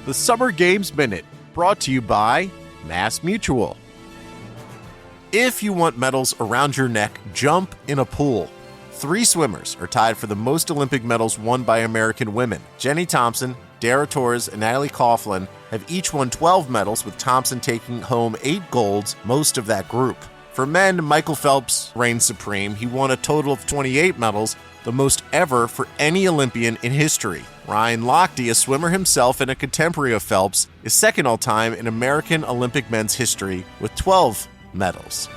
The Summer Games Minute, brought to you by Mass Mutual. If you want medals around your neck, jump in a pool. 3 swimmers are tied for the most Olympic medals won by American women. Jenny Thompson, Dara Torres, and Natalie Coughlin have each won 12 medals, with Thompson taking home 8 golds, most of that group. For men, Michael Phelps reigned supreme. He won a total of 28 medals, the most ever for any Olympian in history. Ryan Lochte, a swimmer himself and a contemporary of Phelps, is second all-time in American Olympic men's history with 12 medals.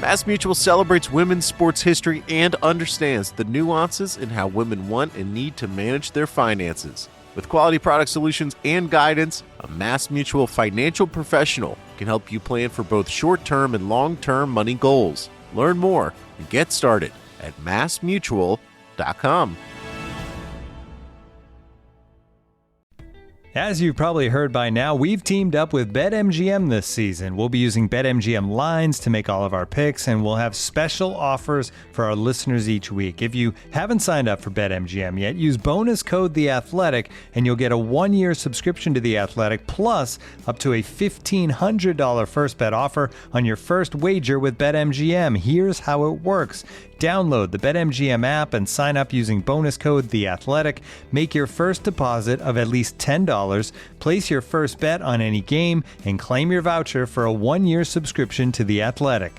Mass Mutual celebrates women's sports history and understands the nuances in how women want and need to manage their finances. With quality product solutions and guidance, a Mass Mutual financial professional can help you plan for both short-term and long-term money goals. Learn more and get started at massmutual.com. As you've probably heard by now, we've teamed up with BetMGM this season. We'll be using BetMGM lines to make all of our picks, and we'll have special offers for our listeners each week. If you haven't signed up for BetMGM yet, use bonus code The Athletic, and you'll get a 1-year subscription to The Athletic, plus up to a $1,500 first bet offer on your first wager with BetMGM. Here's how it works. Download the BetMGM app and sign up using bonus code The Athletic. Make your first deposit of at least $10. Place your first bet on any game and claim your voucher for a 1-year subscription to The Athletic.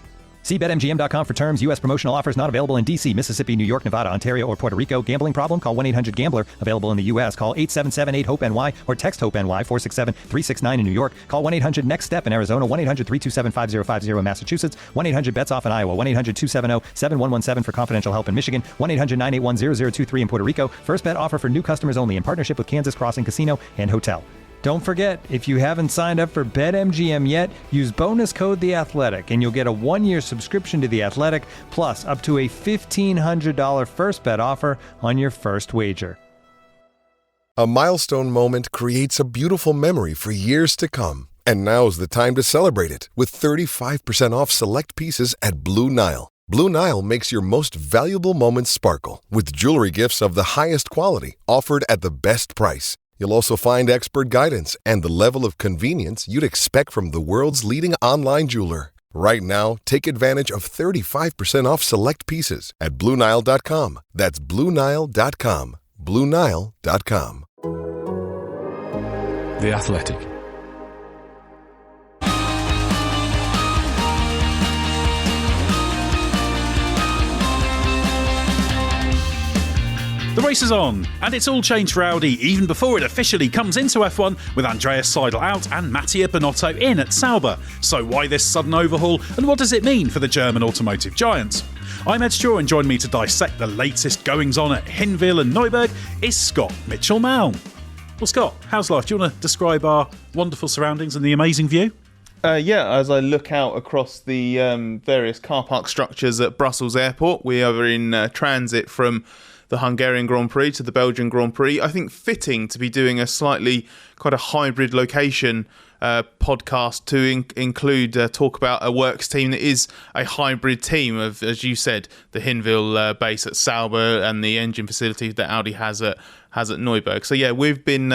See BetMGM.com for terms. U.S. promotional offers not available in D.C., Mississippi, New York, Nevada, Ontario, or Puerto Rico. Gambling problem? Call 1-800-GAMBLER. Available in the U.S. Call 877-8-HOPE-NY or text HOPE-NY 467-369 in New York. Call 1-800-NEXT-STEP in Arizona. 1-800-327-5050 in Massachusetts. 1-800-BETS-OFF in Iowa. 1-800-270-7117 for confidential help in Michigan. 1-800-981-0023 in Puerto Rico. First bet offer for new customers only in partnership with Kansas Crossing Casino and Hotel. Don't forget, if you haven't signed up for BetMGM yet, use bonus code The Athletic, and you'll get a 1-year subscription to The Athletic, plus up to a $1,500 first bet offer on your first wager. A milestone moment creates a beautiful memory for years to come. And now's the time to celebrate it with 35% off select pieces at Blue Nile. Blue Nile makes your most valuable moments sparkle with jewelry gifts of the highest quality offered at the best price. You'll also find expert guidance and the level of convenience you'd expect from the world's leading online jeweler. Right now, take advantage of 35% off select pieces at BlueNile.com. That's BlueNile.com. BlueNile.com. The Athletic. The race is on, and it's all changed for Audi even before it officially comes into F1, with Andreas Seidl out and Mattia Binotto in at Sauber. So why this sudden overhaul, and what does it mean for the German automotive giants? I'm Edd Straw, and join me to dissect the latest goings-on at Hinwil and Neuburg is Scott Mitchell-Malm. Well, Scott, how's life? Do you want to describe our wonderful surroundings and the amazing view? As I look out across the various car park structures at Brussels Airport, we are in transit from the Hungarian Grand Prix to the Belgian Grand Prix. I think fitting to be doing a slightly kind of hybrid location podcast to include talk about a works team that is a hybrid team of, as you said, the Hinwil base at Sauber and the engine facility that Audi has at Neuburg. So yeah, we've been.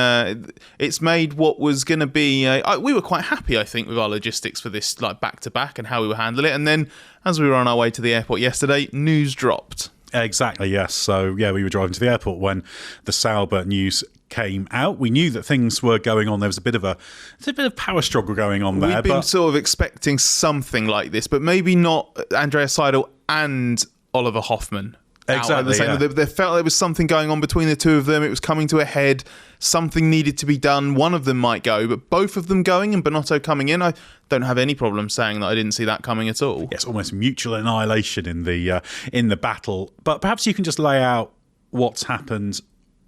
It's made what was going to be. We were quite happy, I think, with our logistics for this, like back to back, and how we were handling it. And then, as we were on our way to the airport yesterday, news dropped. Exactly, yes. So, yeah, we were driving to the airport when the Sauber news came out. We knew that things were going on. There was a bit of power struggle going on there. We've been sort of expecting something like this, but maybe not Andreas Seidl and Oliver Hoffmann. Exactly. Yeah. They felt there was something going on between the two of them. It was coming to a head. Something needed to be done. One of them might go, but both of them going and Binotto coming in, I don't have any problem saying that I didn't see that coming at all. Yes, almost mutual annihilation in the battle. But perhaps you can just lay out what's happened,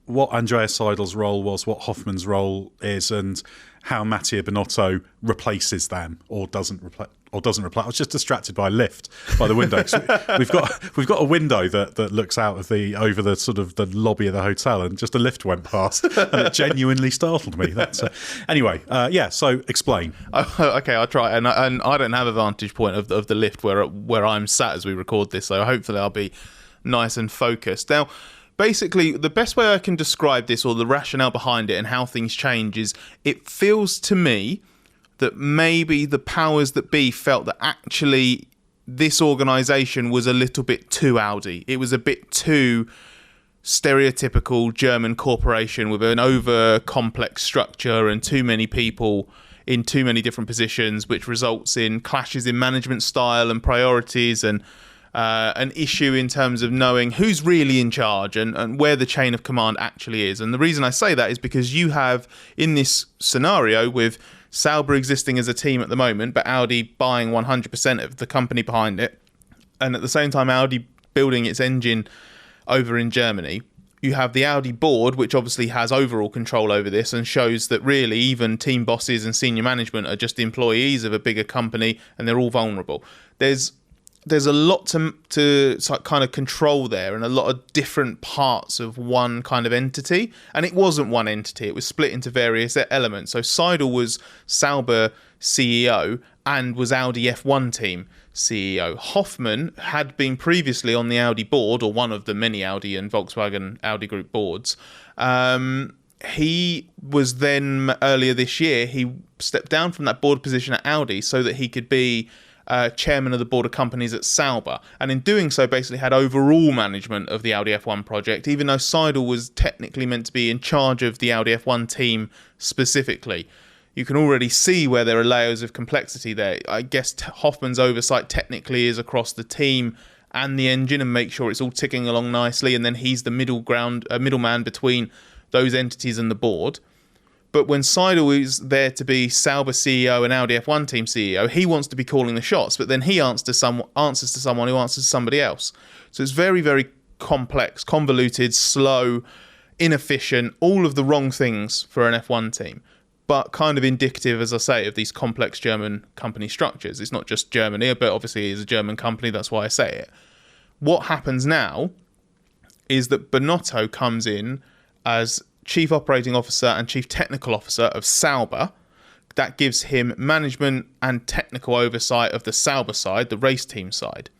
what Andreas Seidl's role was, what Hoffmann's role is, and how Mattia Binotto replaces them or doesn't replace. I was just distracted by a lift by the window. we've got a window that looks out of over the sort of the lobby of the hotel, and just a lift went past, and it genuinely startled me. That's anyway. So explain. Okay, I'll try. And I don't have a vantage point of the lift where I'm sat as we record this, so hopefully I'll be nice and focused. Now, basically, the best way I can describe this, or the rationale behind it and how things change, is it feels to me that maybe the powers that be felt that actually this organisation was a little bit too Audi. It was a bit too stereotypical German corporation with an over-complex structure and too many people in too many different positions, which results in clashes in management style and priorities, and an issue in terms of knowing who's really in charge and where the chain of command actually is. And the reason I say that is because you have, in this scenario, with Sauber existing as a team at the moment, but Audi buying 100% of the company behind it, and at the same time Audi building its engine over in Germany, you have the Audi board, which obviously has overall control over this and shows that really even team bosses and senior management are just employees of a bigger company, and they're all vulnerable. There's a lot to kind of control there, and a lot of different parts of one kind of entity. And it wasn't one entity, it was split into various elements. So Seidl was Sauber CEO and was Audi F1 team CEO. Hoffmann had been previously on the Audi board, or one of the many Audi and Volkswagen Audi Group boards. He was then, earlier this year, he stepped down from that board position at Audi so that he could be chairman of the board of companies at Sauber, and in doing so basically had overall management of the Audi F1 project, even though Seidl was technically meant to be in charge of the Audi F1 team specifically. You can already see where there are layers of complexity there. I guess Hoffmann's oversight technically is across the team and the engine and make sure it's all ticking along nicely, and then he's the middleman between those entities and the board. But when Seidl is there to be Sauber CEO and Audi F1 team CEO, he wants to be calling the shots, but then he answers to someone who answers to somebody else. So it's very, very complex, convoluted, slow, inefficient, all of the wrong things for an F1 team, but kind of indicative, as I say, of these complex German company structures. It's not just Germany, but obviously it's a German company, that's why I say it. What happens now is that Binotto comes in as Chief Operating Officer and Chief Technical Officer of Sauber. That gives him management and technical oversight of the Sauber side, the race team side.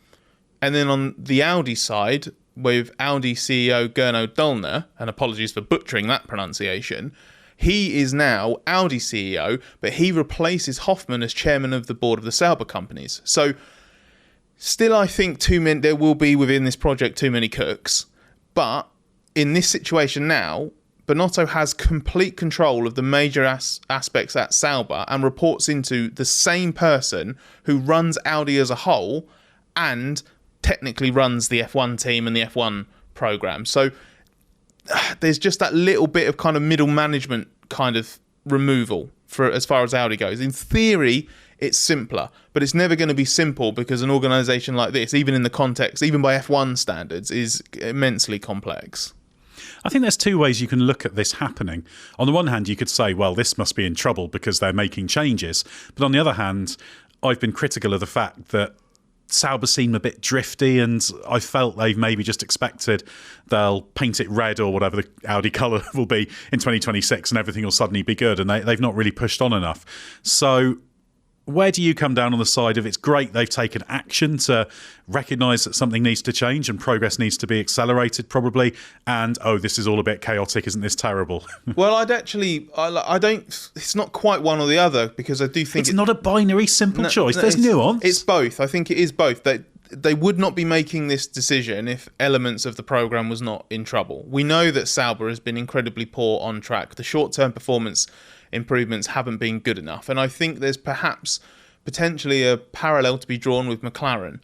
And then on the Audi side, with Audi CEO Gernot Döllner, and apologies for butchering that pronunciation, he is now Audi CEO, but he replaces Hoffmann as chairman of the board of the Sauber companies. So still, I think there will be within this project too many cooks, but in this situation now, Binotto has complete control of the major aspects at Sauber and reports into the same person who runs Audi as a whole and technically runs the F1 team and the F1 program. So there's just that little bit of kind of middle management kind of removal for as far as Audi goes. In theory, it's simpler, but it's never going to be simple because an organisation like this, even in the context, even by F1 standards, is immensely complex. I think there's two ways you can look at this happening. On the one hand, you could say, well, this must be in trouble because they're making changes. But on the other hand, I've been critical of the fact that Sauber seem a bit drifty, and I felt they've maybe just expected they'll paint it red or whatever the Audi colour will be in 2026 and everything will suddenly be good, and they've not really pushed on enough. So where do you come down on the side of it's great they've taken action to recognise that something needs to change and progress needs to be accelerated probably, and this is all a bit chaotic, isn't this terrible? Well, I don't, it's not quite one or the other, because I do think it's not a binary simple choice. There's nuance. It's both. I think it is both. They would not be making this decision if elements of the programme was not in trouble. We know that Sauber has been incredibly poor on track. The short-term performance improvements haven't been good enough. And I think there's perhaps potentially a parallel to be drawn with McLaren,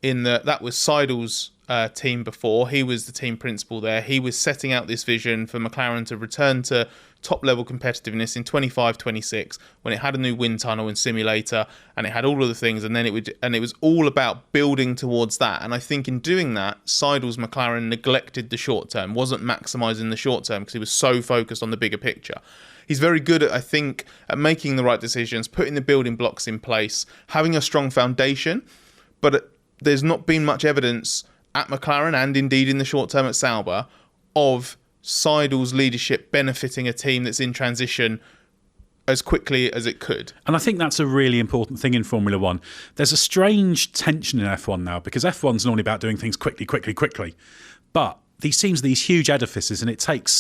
in that was Seidl's team before. He was the team principal there. He was setting out this vision for McLaren to return to top-level competitiveness in 25-26, when it had a new wind tunnel and simulator, and it had all of the things, and then it was all about building towards that. And I think in doing that, Seidl's McLaren neglected the short term, wasn't maximising the short term because he was so focused on the bigger picture. He's very good at making the right decisions, putting the building blocks in place, having a strong foundation, but there's not been much evidence at McLaren, and indeed in the short term at Sauber, of Seidl's leadership benefiting a team that's in transition as quickly as it could. And I think that's a really important thing in Formula One. There's a strange tension in F1 now, because F1's normally about doing things quickly. But these teams are these huge edifices, and it takes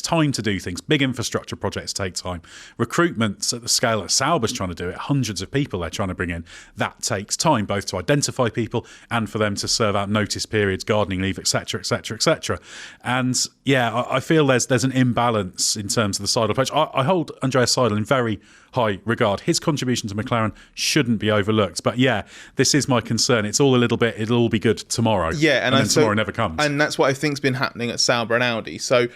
time to do things. Big infrastructure projects take time. Recruitment at the scale that Sauber's trying to do it, hundreds of people they're trying to bring in, that takes time, both to identify people and for them to serve out notice periods, gardening leave, etc., etc., etc. And yeah, I feel there's an imbalance in terms of the Seidl approach. I hold Andreas Seidl in very high regard. His contribution to McLaren shouldn't be overlooked. But yeah, this is my concern. It's all a little bit, it'll all be good tomorrow. Yeah, and then tomorrow never comes. And that's what I think's been happening at Sauber and Audi. So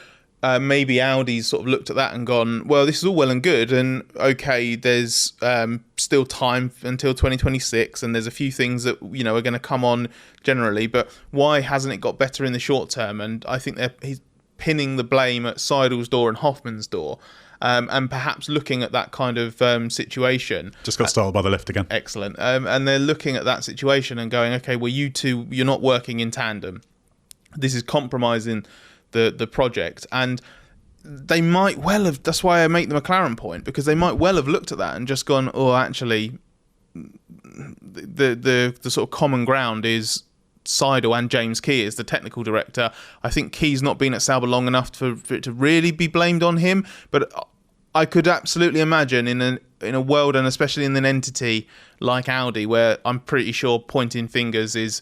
maybe Audi's sort of looked at that and gone, well, this is all well and good, and okay, there's still time until 2026, and there's a few things that are going to come on generally, but why hasn't it got better in the short term? And I think he's pinning the blame at Seidl's door and Hoffman's door. And perhaps looking at that kind of situation. Just got started by the lift again. Excellent. And they're looking at that situation and going, okay, well, you two, you're not working in tandem. This is compromising the project. And they might well have, that's why I make the McLaren point, because they might well have looked at that and just gone, oh, actually, the sort of common ground is Seidl and James Key as the technical director. I think Key's not been at Sauber long enough for it to really be blamed on him, but I could absolutely imagine in a world, and especially in an entity like Audi, where I'm pretty sure pointing fingers is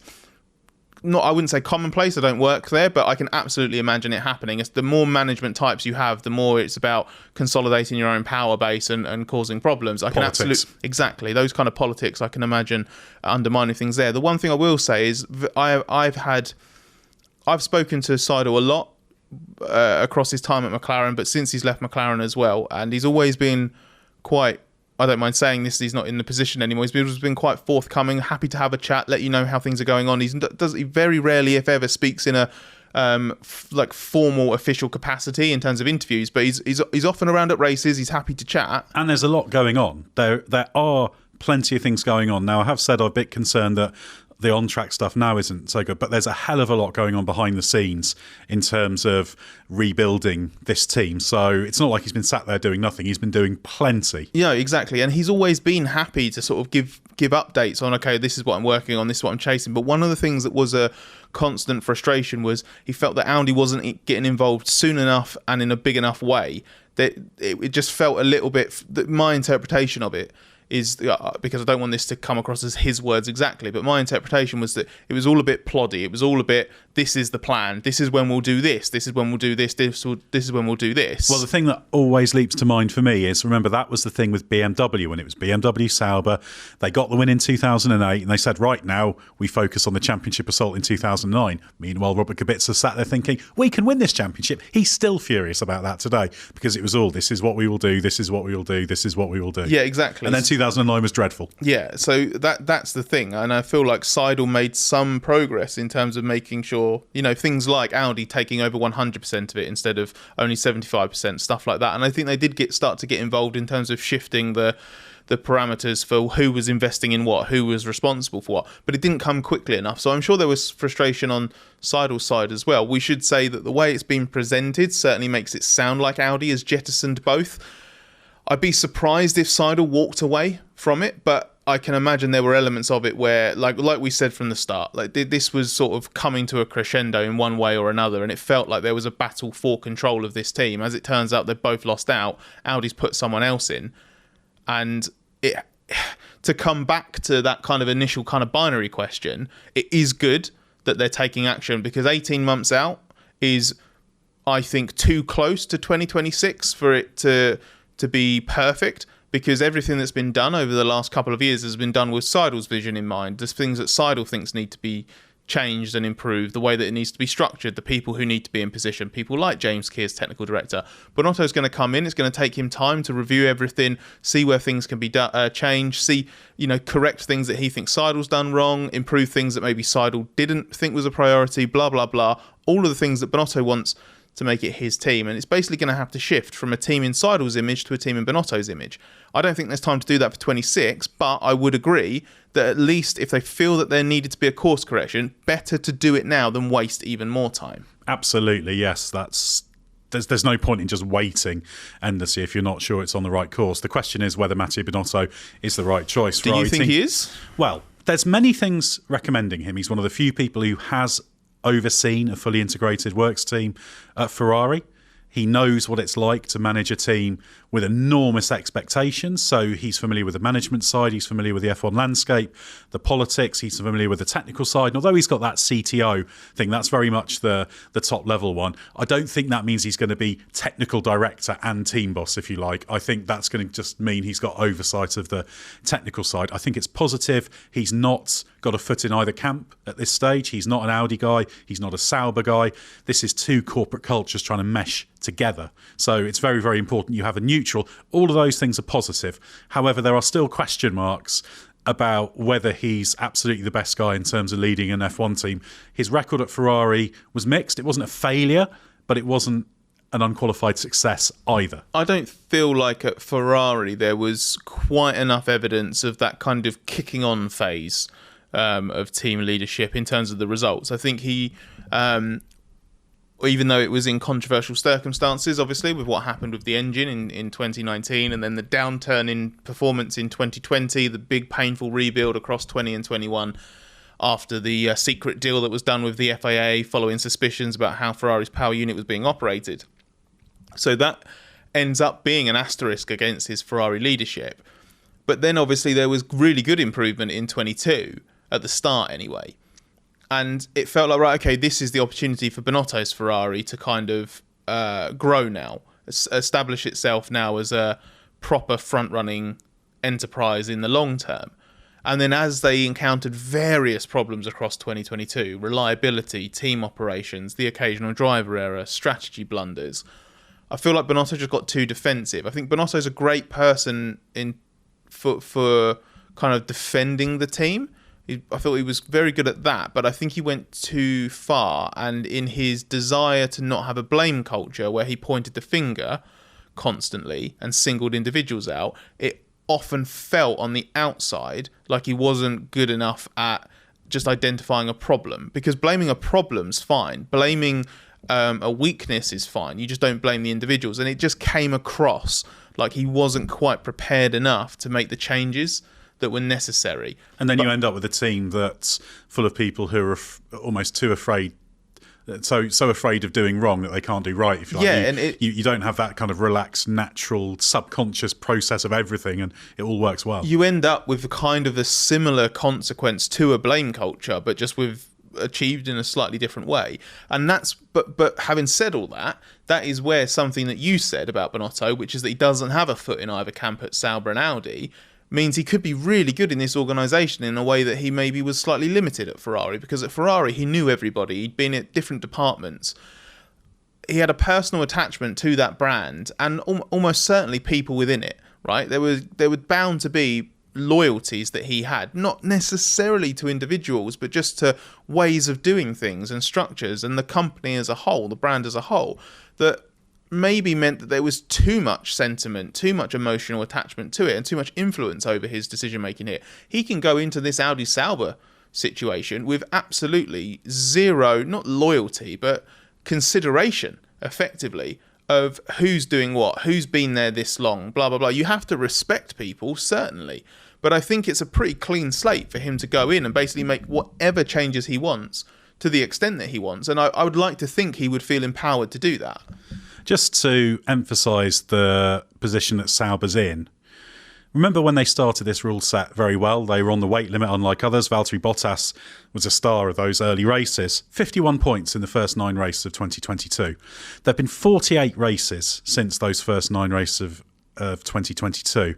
not, I wouldn't say commonplace, I don't work there, but I can absolutely imagine it happening. It's the more management types you have, the more it's about consolidating your own power base and causing problems. I can absolutely, exactly, those kind of politics, I can imagine undermining things there. The one thing I will say is I've spoken to Seidl a lot across his time at McLaren, but since he's left McLaren as well, and he's always been quite, I don't mind saying this, he's not in the position anymore. He's been quite forthcoming, happy to have a chat, let you know how things are going on. He very rarely, if ever, speaks in a like formal official capacity in terms of interviews, but he's often around at races. He's happy to chat, and there's a lot going on. There are plenty of things going on. Now, I have said I'm a bit concerned that the on-track stuff now isn't so good, but there's a hell of a lot going on behind the scenes in terms of rebuilding this team. So it's not like he's been sat there doing nothing. He's been doing plenty. Yeah, exactly. And he's always been happy to sort of give updates on, okay, this is what I'm working on, this is what I'm chasing. But one of the things that was a constant frustration was he felt that Audi wasn't getting involved soon enough and in a big enough way. That it just felt a little bit, my interpretation of it is, because I don't want this to come across as his words exactly, but my interpretation was that it was all a bit ploddy. It was all a bit, this is the plan, this is when we'll do this, this is when we'll do this, this is when we'll do this. Well, the thing that always leaps to mind for me is, remember, that was the thing with BMW when it was BMW Sauber. They got the win in 2008 and they said, right, now we focus on the championship assault in 2009. Meanwhile, Robert Kubica sat there thinking, we can win this championship. He's still furious about that today, because it was all, this is what we will do, this is what we will do, this is what we will do. Yeah, exactly. And then 2009 was dreadful. Yeah, so that's the thing, and I feel like Seidl made some progress in terms of making sure, things like Audi taking over 100% of it instead of only 75%, stuff like that. And I think they did start to get involved in terms of shifting the parameters for who was investing in what, who was responsible for what, but it didn't come quickly enough. So I'm sure there was frustration on Seidl's side as well. We should say that the way it's been presented certainly makes it sound like Audi has jettisoned both. I'd be surprised if Seidl walked away from it, but I can imagine there were elements of it where, like we said from the start, like this was sort of coming to a crescendo in one way or another, and it felt like there was a battle for control of this team. As it turns out, they've both lost out. Audi's put someone else in, and to come back to that kind of initial kind of binary question, it is good that they're taking action, because 18 months out is, I think, too close to 2026 for it to be perfect, because everything that's been done over the last couple of years has been done with Seidl's vision in mind. There's things that Seidl thinks need to be changed and improved, the way that it needs to be structured, the people who need to be in position, people like James Key as technical director. Binotto's going to come in, it's going to take him time to review everything, see where things can be changed, see, correct things that he thinks Seidl's done wrong, improve things that maybe Seidl didn't think was a priority, blah, blah, blah. All of the things that Binotto wants to make it his team, and it's basically going to have to shift from a team in Seidl's image to a team in Binotto's image. I don't think there's time to do that for 26, but I would agree that at least if they feel that there needed to be a course correction, better to do it now than waste even more time. Absolutely, yes. There's no point in just waiting endlessly if you're not sure it's on the right course. The question is whether Mattia Binotto is the right choice. Do you think he is? Well, there's many things recommending him. He's one of the few people who has overseen a fully integrated works team at Ferrari. He knows what it's like to manage a team with enormous expectations. So he's familiar with the management side. He's familiar with the F1 landscape, the politics. He's familiar with the technical side. And although he's got that CTO thing, that's very much the top level one. I don't think that means he's going to be technical director and team boss, if you like. I think that's going to just mean he's got oversight of the technical side. I think it's positive. He's not got a foot in either camp at this stage. He's not an Audi guy. He's not a Sauber guy. This is two corporate cultures trying to mesh together. So it's very, very important you have a neutral. All of those things are positive. However, there are still question marks about whether he's absolutely the best guy in terms of leading an F1 team. His record at Ferrari was mixed. It wasn't a failure, but it wasn't an unqualified success either. I don't feel like at Ferrari there was quite enough evidence of that kind of kicking on phase of team leadership in terms of the results. I think he, even though it was in controversial circumstances, obviously, with what happened with the engine in 2019 and then the downturn in performance in 2020, the big painful rebuild across 20 and 21 after the secret deal that was done with the FIA following suspicions about how Ferrari's power unit was being operated. So that ends up being an asterisk against his Ferrari leadership. But then obviously there was really good improvement in 22, at the start anyway. And it felt like, right, okay, this is the opportunity for Binotto's Ferrari to kind of grow now, establish itself now as a proper front-running enterprise in the long term. And then as they encountered various problems across 2022, reliability, team operations, the occasional driver error, strategy blunders, I feel like Binotto just got too defensive. I think Binotto's a great person for kind of defending the team. I thought he was very good at that, but I think he went too far. And in his desire to not have a blame culture where he pointed the finger constantly and singled individuals out, it often felt on the outside like he wasn't good enough at just identifying a problem. Because blaming a problem's fine. Blaming a weakness is fine. You just don't blame the individuals. And it just came across like he wasn't quite prepared enough to make the changes that were necessary. And then you end up with a team that's full of people who are almost too afraid, so afraid of doing wrong that they can't do right, if you like. Yeah, and you don't have that kind of relaxed, natural, subconscious process of everything, and it all works well. You end up with kind of a similar consequence to a blame culture, but just achieved in a slightly different way. And that's but having said all that, that is where something that you said about Binotto, which is that he doesn't have a foot in either camp at Sauber and Audi, means he could be really good in this organisation in a way that he maybe was slightly limited at Ferrari, because at Ferrari he knew everybody, he'd been at different departments, he had a personal attachment to that brand and almost certainly people within it, right? There were bound to be loyalties that he had, not necessarily to individuals, but just to ways of doing things and structures and the company as a whole, the brand as a whole, that maybe meant that there was too much sentiment, too much emotional attachment to it, and too much influence over his decision making here. He can go into this Audi Sauber situation with absolutely zero, not loyalty, but consideration, effectively, of who's doing what, who's been there this long, blah, blah, blah. You have to respect people, certainly. But I think it's a pretty clean slate for him to go in and basically make whatever changes he wants to the extent that he wants. And I would like to think he would feel empowered to do that. Just to emphasise the position that Sauber's in, remember when they started this rule set very well, they were on the weight limit unlike others. Valtteri Bottas was a star of those early races. 51 points in the first 9 races of 2022. There have been 48 races since those first 9 races of 2022,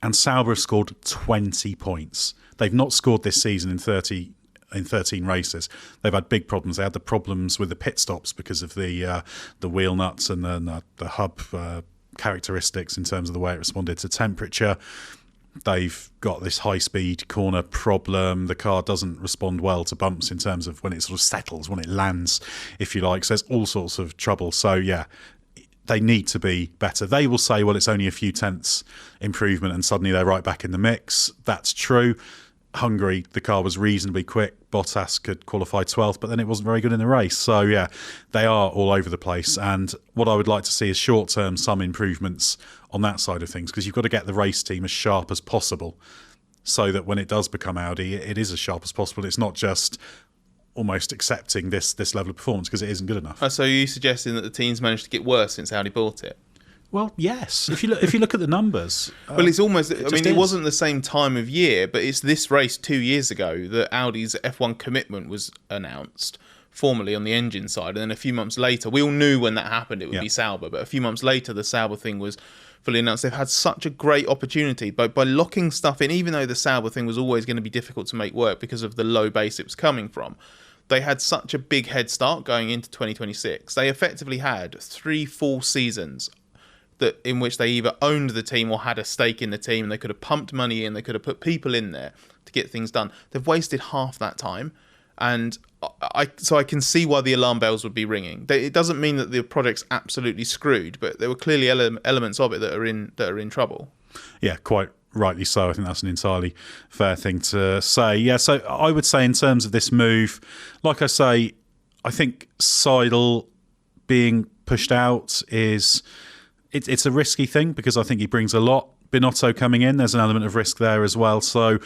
and Sauber have scored 20 points. They've not scored this season in 13 races. They've had big problems. They had the problems with the pit stops because of the wheel nuts and the hub characteristics in terms of the way it responded to temperature. They've got this high-speed corner problem. The car doesn't respond well to bumps in terms of when it sort of settles, when it lands, if you like. So there's all sorts of trouble. So, yeah, they need to be better. They will say, well, it's only a few tenths improvement and suddenly they're right back in the mix. That's true. Hungary, the car was reasonably quick. Bottas could qualify 12th, but then it wasn't very good in the race. So, yeah, they are all over the place. And what I would like to see is short-term some improvements on that side of things, because you've got to get the race team as sharp as possible so that when it does become Audi, it is as sharp as possible. It's not just almost accepting this level of performance because it isn't good enough. So are you suggesting that the team's managed to get worse since Audi bought it? Well, yes. If you look at the numbers, well, it's almost. It is. wasn't the same time of year, but it's this race 2 years ago that Audi's F1 commitment was announced formally on the engine side, and then a few months later, we all knew when that happened it would be Sauber, but a few months later, the Sauber thing was fully announced. They've had such a great opportunity by locking stuff in, even though the Sauber thing was always going to be difficult to make work because of the low base it was coming from. They had such a big head start going into 2026. They effectively had 3 full seasons in which they either owned the team or had a stake in the team, and they could have pumped money in, they could have put people in there to get things done. They've wasted half that time, and I can see why the alarm bells would be ringing. It doesn't mean that the project's absolutely screwed, but there were clearly elements of it that are in trouble. Yeah, quite rightly so. I think that's an entirely fair thing to say. Yeah, so I would say in terms of this move, like I say, I think Seidl being pushed out is... It's a risky thing because I think he brings a lot. Binotto coming in, there's an element of risk there as well. So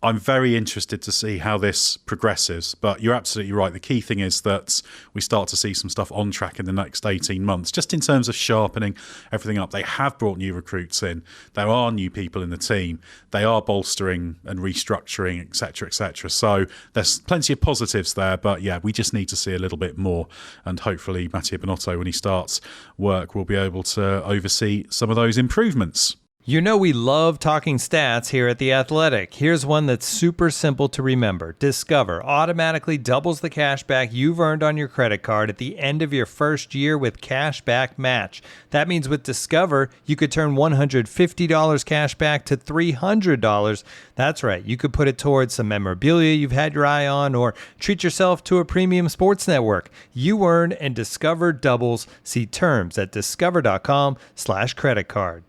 I'm very interested to see how this progresses. But you're absolutely right. The key thing is that we start to see some stuff on track in the next 18 months, just in terms of sharpening everything up. They have brought new recruits in. There are new people in the team. They are bolstering and restructuring, etc., etc. So there's plenty of positives there. But yeah, we just need to see a little bit more. And hopefully Mattia Binotto, when he starts work, will be able to oversee some of those improvements. You know we love talking stats here at The Athletic. Here's one that's super simple to remember. Discover automatically doubles the cash back you've earned on your credit card at the end of your first year with Cash Back Match. That means with Discover, you could turn $150 cash back to $300. That's right, you could put it towards some memorabilia you've had your eye on or treat yourself to a premium sports network. You earn and Discover doubles. See terms at discover.com/creditcard.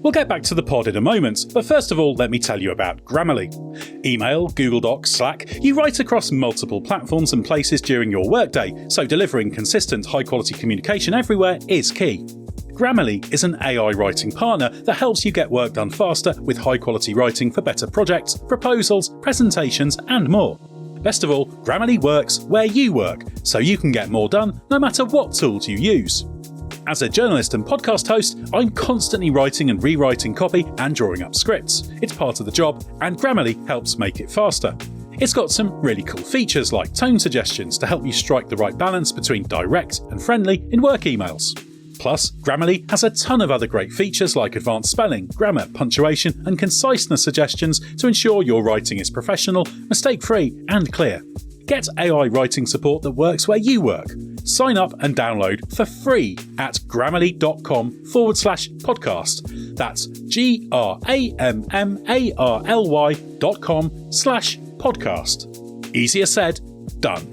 We'll get back to the pod in a moment, but first of all, let me tell you about Grammarly. Email, Google Docs, Slack, you write across multiple platforms and places during your workday, so delivering consistent, high-quality communication everywhere is key. Grammarly is an AI writing partner that helps you get work done faster with high-quality writing for better projects, proposals, presentations, and more. Best of all, Grammarly works where you work, so you can get more done no matter what tools you use. As a journalist and podcast host, I'm constantly writing and rewriting copy and drawing up scripts. It's part of the job, and Grammarly helps make it faster. It's got some really cool features like tone suggestions to help you strike the right balance between direct and friendly in work emails. Plus, Grammarly has a ton of other great features like advanced spelling, grammar, punctuation, and conciseness suggestions to ensure your writing is professional, mistake-free, and clear. Get AI writing support that works where you work. Sign up and download for free at grammarly.com/podcast. That's grammarly.com/podcast. Easier said, done.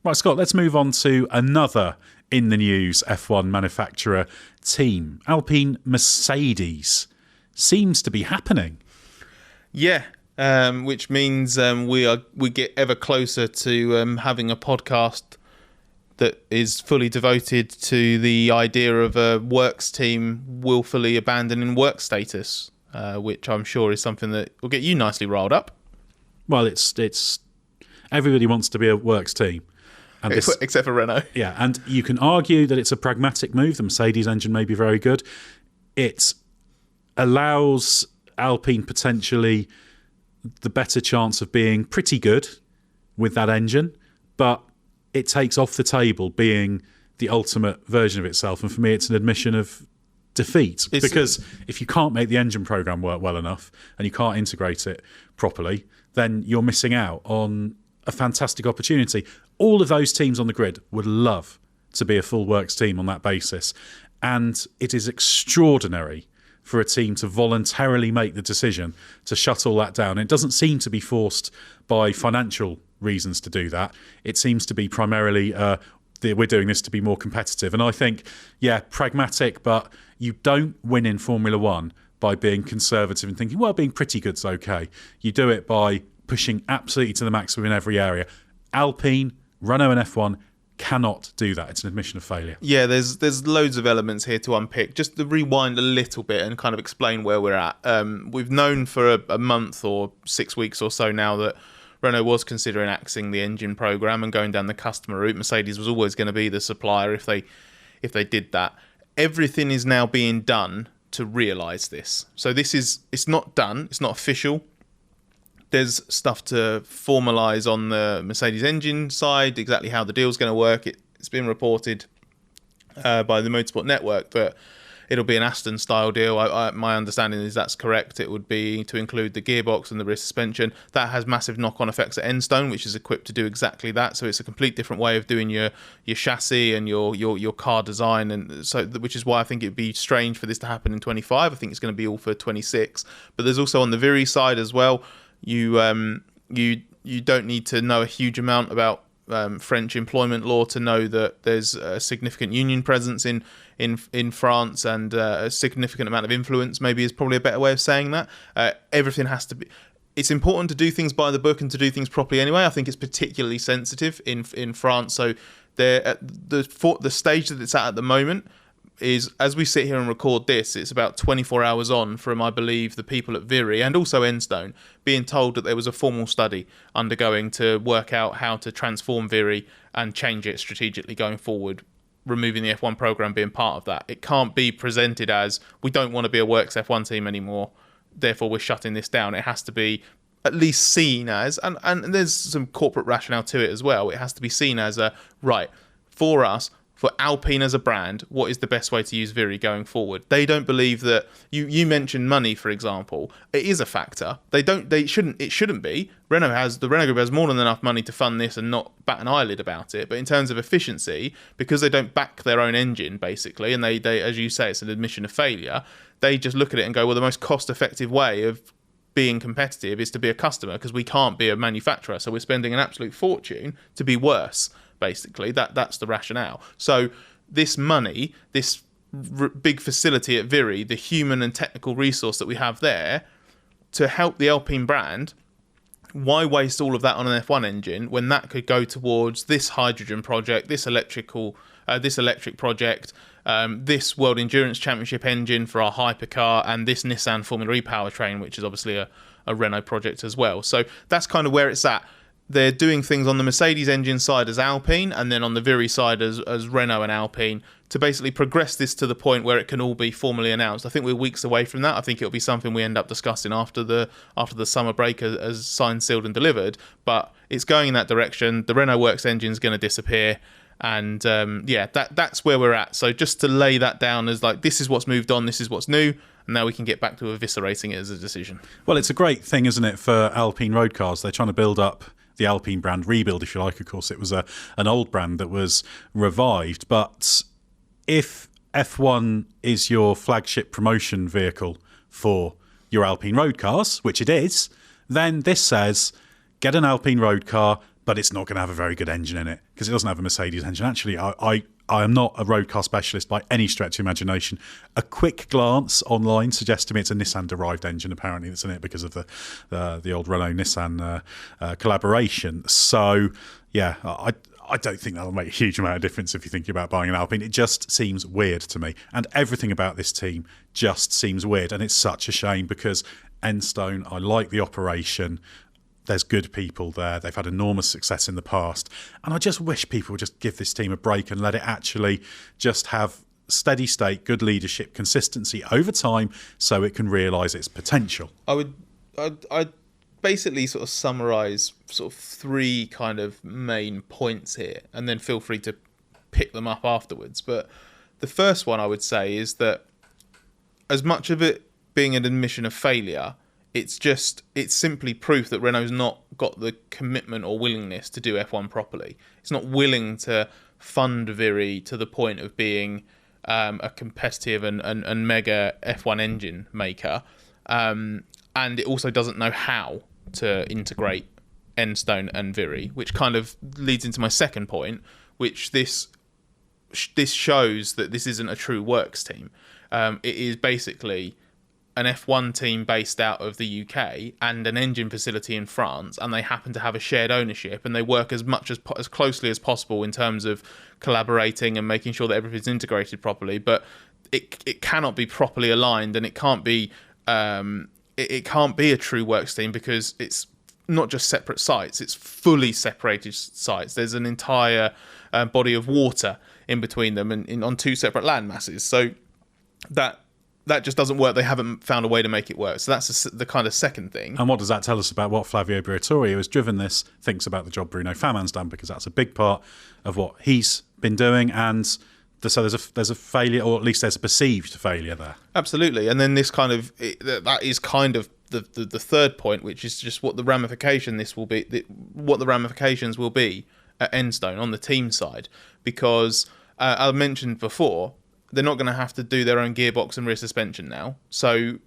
Right, Scott, let's move on to another in the news F1 manufacturer team. Alpine Mercedes seems to be happening. Yeah, which means we get ever closer to having a podcast that is fully devoted to the idea of a works team willfully abandoning work status, which I'm sure is something that will get you nicely riled up. Well, it's everybody wants to be a works team. And except for Renault. Yeah, and you can argue that it's a pragmatic move. The Mercedes engine may be very good. It allows Alpine potentially the better chance of being pretty good with that engine, but it takes off the table being the ultimate version of itself. And for me, it's an admission of defeat, because if you can't make the engine program work well enough and you can't integrate it properly, then you're missing out on a fantastic opportunity. All of those teams on the grid would love to be a full works team on that basis. And it is extraordinary for a team to voluntarily make the decision to shut all that down. It doesn't seem to be forced by financial reasons to do that. It seems to be primarily we're doing this to be more competitive. And I think, yeah, pragmatic, but you don't win in Formula One by being conservative and thinking, well, being pretty good's okay. You do it by pushing absolutely to the max within every area. Alpine, Renault and F1 cannot do that. It's an admission of failure. Yeah, there's loads of elements here to unpick. Just to rewind a little bit and kind of explain where we're at. We've known for a month or 6 weeks or so now that Renault was considering axing the engine program and going down the customer route. Mercedes was always going to be the supplier if they did that. Everything is now being done to realise this. So it's not done. It's not official. There's stuff to formalise on the Mercedes engine side, exactly how the deal's going to work. It's been reported by the Motorsport Network that it'll be an Aston-style deal. My understanding is that's correct. It would be to include the gearbox and the rear suspension. That has massive knock-on effects at Enstone, which is equipped to do exactly that. So it's a complete different way of doing your chassis and your car design, and so which is why I think it'd be strange for this to happen in 25. I think it's going to be all for 26. But there's also on the Viri side as well. You don't need to know a huge amount about French employment law to know that there's a significant union presence in France, and a significant amount of influence, maybe is probably a better way of saying that. Everything has to be... It's important to do things by the book and to do things properly anyway. I think it's particularly sensitive in France. So the stage that it's at the moment is, as we sit here and record this, it's about 24 hours on from, I believe, the people at Viri and also Enstone being told that there was a formal study undergoing to work out how to transform Viri and change it strategically going forward, removing the F1 program being part of that. It can't be presented as, we don't want to be a works F1 team anymore, therefore we're shutting this down. It has to be at least seen as, and there's some corporate rationale to it as well, it has to be seen as a, right, for us, for Alpine as a brand, what is the best way to use Viri going forward? They don't believe that you mentioned money, for example. It is a factor. It shouldn't be. The Renault Group has more than enough money to fund this and not bat an eyelid about it. But in terms of efficiency, because they don't back their own engine basically, and they as you say, it's an admission of failure. They just look at it and go, well, the most cost-effective way of being competitive is to be a customer, because we can't be a manufacturer. So we're spending an absolute fortune to be worse. Basically, that's the rationale. So this money, this big facility at Viri, the human and technical resource that we have there to help the Alpine brand, why waste all of that on an F1 engine when that could go towards this hydrogen project, this electric project, this World Endurance Championship engine for our hypercar, and this Nissan Formula E powertrain, which is obviously a Renault project as well. So that's kind of where it's at. They're doing things on the Mercedes engine side as Alpine, and then on the Viri side as Renault and Alpine, to basically progress this to the point where it can all be formally announced. I think we're weeks away from that. I think it'll be something we end up discussing after the summer break as signed, sealed and delivered. But it's going in that direction. The Renault Works engine is going to disappear. And that's where we're at. So just to lay that down as like, this is what's moved on, this is what's new, and now we can get back to eviscerating it as a decision. Well, it's a great thing, isn't it, for Alpine road cars? They're trying to build up the Alpine brand, rebuild, if you like. Of course, it was an old brand that was revived. But if F1 is your flagship promotion vehicle for your Alpine road cars, which it is, then this says, get an Alpine road car, but it's not going to have a very good engine in it because it doesn't have a Mercedes engine. Actually, I am not a road car specialist by any stretch of imagination. A quick glance online suggests to me it's a Nissan-derived engine, apparently, that's in it because of the old Renault-Nissan collaboration. So, yeah, I don't think that'll make a huge amount of difference if you're thinking about buying an Alpine. It just seems weird to me. And everything about this team just seems weird. And it's such a shame because Enstone, I like the operation. There's good people there. They've had enormous success in the past. And I just wish people would just give this team a break and let it actually just have steady state, good leadership, consistency over time so it can realise its potential. I'd basically sort of summarise sort of three kind of main points here, and then feel free to pick them up afterwards. But the first one I would say is that as much of it being an admission of failure, it's simply proof that Renault's not got the commitment or willingness to do F1 properly. It's not willing to fund Viri to the point of being a competitive and mega F1 engine maker. And it also doesn't know how to integrate Enstone and Viri, which kind of leads into my second point, which this shows that this isn't a true works team. It is basically an F1 team based out of the UK and an engine facility in France, and they happen to have a shared ownership, and they work as closely as possible in terms of collaborating and making sure that everything's integrated properly. But it cannot be properly aligned, and it can't be a true works team, because it's not just separate sites, it's fully separated sites. There's an entire body of water in between them, and on two separate land masses. So that just doesn't work. They haven't found a way to make it work. So that's the kind of second thing. And what does that tell us about what Flavio Briatore, who has driven this, thinks about the job Bruno Faman's done? Because that's a big part of what he's been doing. And so there's a failure, or at least there's a perceived failure there. Absolutely. And then this that is kind of the third point, which is just what the ramifications will be at Enstone on the team side. Because I mentioned before, they're not going to have to do their own gearbox and rear suspension now. So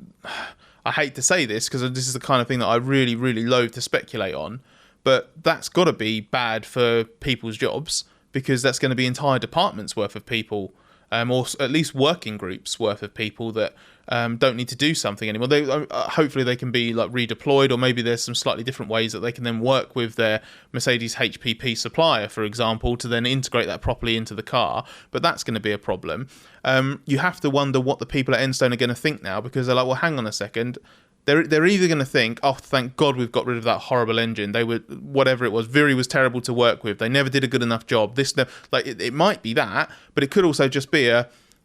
I hate to say this, because this is the kind of thing that I really, really loathe to speculate on, but that's got to be bad for people's jobs, because that's going to be entire departments worth of people, or at least working groups worth of people that don't need to do something anymore. Hopefully they can be like redeployed, or maybe there's some slightly different ways that they can then work with their Mercedes HPP supplier, for example, to then integrate that properly into the car. But that's going to be a problem. You have to wonder what the people at Enstone are going to think now, because they're like, well, hang on a second. They're either going to think, oh, thank God we've got rid of that horrible engine. They were, whatever it was, Viri was terrible to work with. They never did a good enough job. It might be that, but it could also just be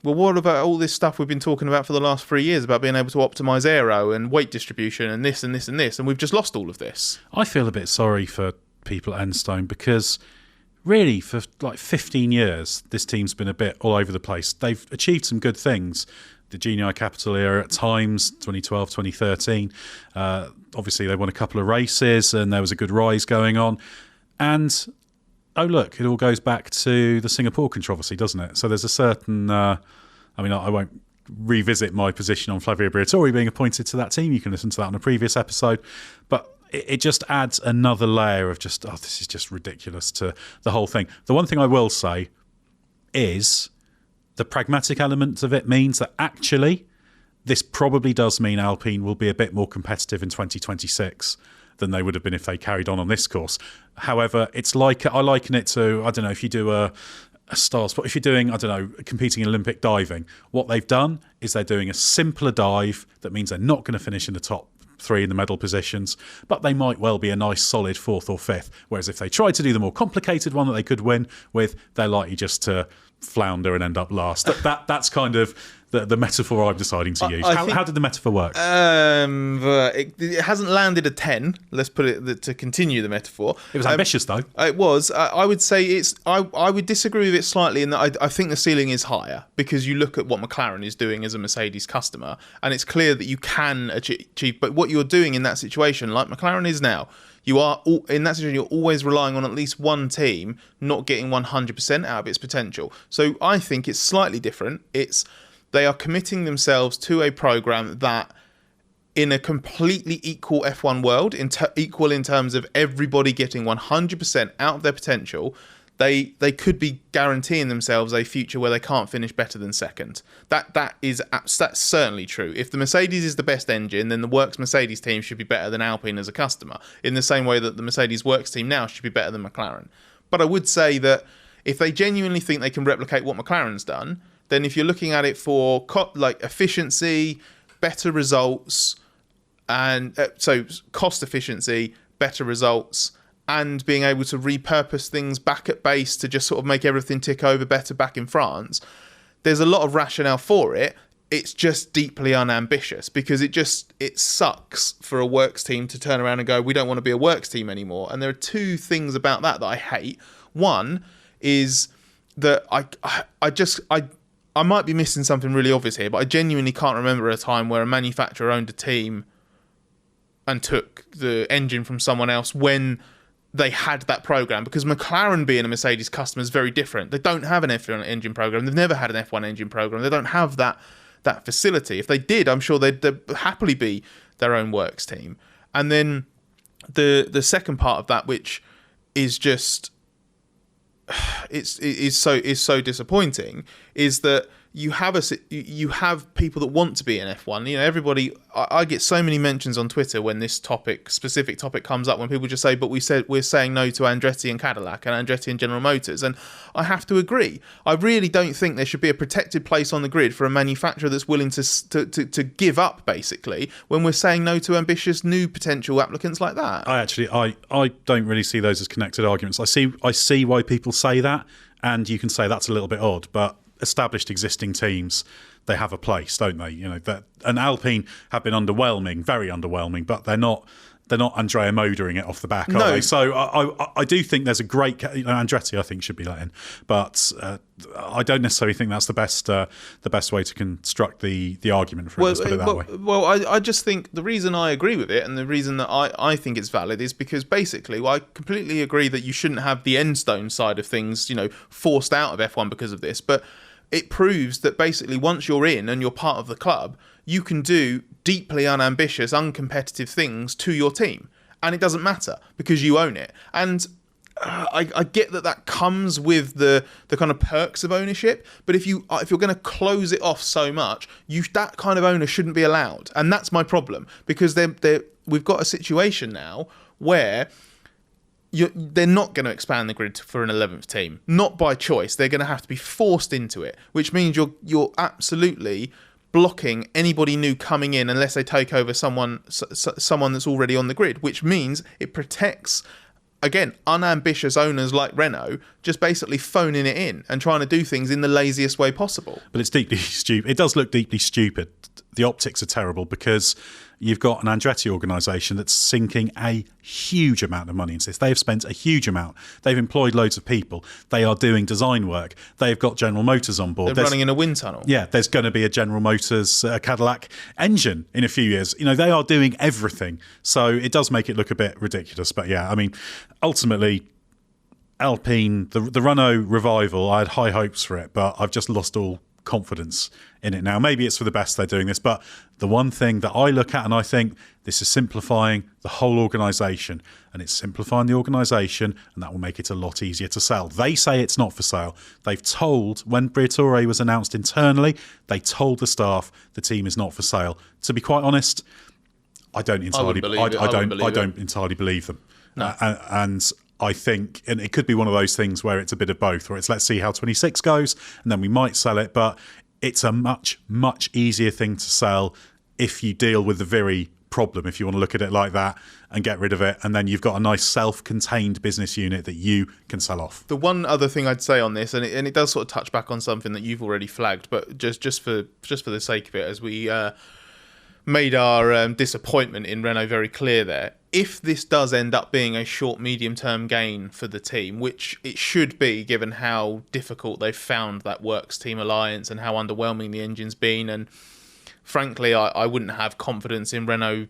well, what about all this stuff we've been talking about for the last 3 years about being able to optimize aero and weight distribution and this and this and this, and we've just lost all of this. I feel a bit sorry for people at Enstone, because really for like 15 years, this team's been a bit all over the place. They've achieved some good things. The Genii Capital era at times, 2012, 2013. Obviously, they won a couple of races and there was a good rise going on. And, oh, look, it all goes back to the Singapore controversy, doesn't it? So there's a certain... I won't revisit my position on Flavio Briatore being appointed to that team. You can listen to that on a previous episode. But it just adds another layer of just, this is just ridiculous to the whole thing. The one thing I will say is... the pragmatic element of it means that actually this probably does mean Alpine will be a bit more competitive in 2026 than they would have been if they carried on this course. However, it's like, I liken it to, I don't know, if you do a star spot, if you're doing, I don't know, competing in Olympic diving, what they've done is they're doing a simpler dive that means they're not going to finish in the top 3 in the medal positions, but they might well be a nice solid 4th or 5th. Whereas if they try to do the more complicated one that they could win with, they're likely just to flounder and end up last. That's kind of the metaphor I'm deciding to use. How did the metaphor work? It hasn't landed a 10. Let's put it to continue the metaphor. It was ambitious, though. It was. I would say I would disagree with it slightly in that I think the ceiling is higher, because you look at what McLaren is doing as a Mercedes customer, and it's clear that you can achieve. But what you're doing in that situation, like McLaren is now, you are in that situation. You're always relying on at least one team not getting 100% out of its potential. So I think it's slightly different. They are committing themselves to a program that, in a completely equal F1 world, equal in terms of everybody getting 100% out of their potential, they could be guaranteeing themselves a future where they can't finish better than second. That's certainly true. If the Mercedes is the best engine, then the Works Mercedes team should be better than Alpine as a customer, in the same way that the Mercedes Works team now should be better than McLaren. But I would say that if they genuinely think they can replicate what McLaren's done, then if you're looking at it for efficiency, better results, and so cost efficiency, better results, and being able to repurpose things back at base to just sort of make everything tick over better back in France, there's a lot of rationale for it. It's just deeply unambitious, because it sucks for a works team to turn around and go, we don't want to be a works team anymore. And there are two things about that I hate. One is that I might be missing something really obvious here, but I genuinely can't remember a time where a manufacturer owned a team and took the engine from someone else when they had that program. Because McLaren being a Mercedes customer is very different. They don't have an F1 engine program. They've never had an F1 engine program. They don't have that facility. If they did, I'm sure they'd happily be their own works team. And then the second part of that, which is just... is so disappointing, is that you have people that want to be in F1. You know, everybody. I get so many mentions on Twitter when this specific topic comes up, when people just say, "But we're saying no to Andretti and Cadillac and Andretti and General Motors," and I have to agree. I really don't think there should be a protected place on the grid for a manufacturer that's willing to give up, basically, when we're saying no to ambitious new potential applicants like that. I don't really see those as connected arguments. I see why people say that, and you can say that's a little bit odd, but established existing teams, they have a place, don't they? You know, that, and Alpine have been underwhelming, very underwhelming, but they're not Andrea Modering it off the back, are they? So I do think there's a great, Andretti I think should be let in, but I don't necessarily think that's the best way to construct the argument for it. Let's put it that way. Well, I just think the reason I agree with it, and the reason that I think it's valid, is because basically, I completely agree that you shouldn't have the Endstone side of things, forced out of F1 because of this, but it proves that basically once you're in and you're part of the club, you can do deeply unambitious, uncompetitive things to your team. And it doesn't matter because you own it. And I get that comes with the kind of perks of ownership. But if you're going to close it off so much, that kind of owner shouldn't be allowed. And that's my problem, because we've got a situation now where they're not going to expand the grid for an 11th team. Not by choice. They're going to have to be forced into it, which means you're absolutely blocking anybody new coming in unless they take over someone that's already on the grid, which means it protects, again, unambitious owners like Renault just basically phoning it in and trying to do things in the laziest way possible. But it's deeply stupid. It does look deeply stupid. The optics are terrible because you've got an Andretti organisation that's sinking a huge amount of money into this. They have spent a huge amount. They've employed loads of people. They are doing design work. They've got General Motors on board. They're running in a wind tunnel. Yeah, there's going to be a General Motors Cadillac engine in a few years. They are doing everything. So it does make it look a bit ridiculous. But yeah, I mean, ultimately, Alpine, the Renault revival, I had high hopes for it, but I've just lost all confidence in it now. Maybe it's for the best they're doing this, but the one thing that I look at and I think this is simplifying the whole organisation, and it's simplifying the organisation, and that will make it a lot easier to sell. They say it's not for sale. They've told, when Briatore was announced internally, they told the staff the team is not for sale. To be quite honest, I don't entirely believe them. No. And I think, and it could be one of those things where it's a bit of both, where it's let's see how 26 goes, and then we might sell it, but it's a much, much easier thing to sell if you deal with the very problem, if you want to look at it like that, and get rid of it, and then you've got a nice self-contained business unit that you can sell off. The one other thing I'd say on this, and it does sort of touch back on something that you've already flagged, but just for the sake of it, as we made our disappointment in Renault very clear there, if this does end up being a short, medium-term gain for the team, which it should be given how difficult they've found that Works Team Alliance and how underwhelming the engine's been, and frankly, I wouldn't have confidence in Renault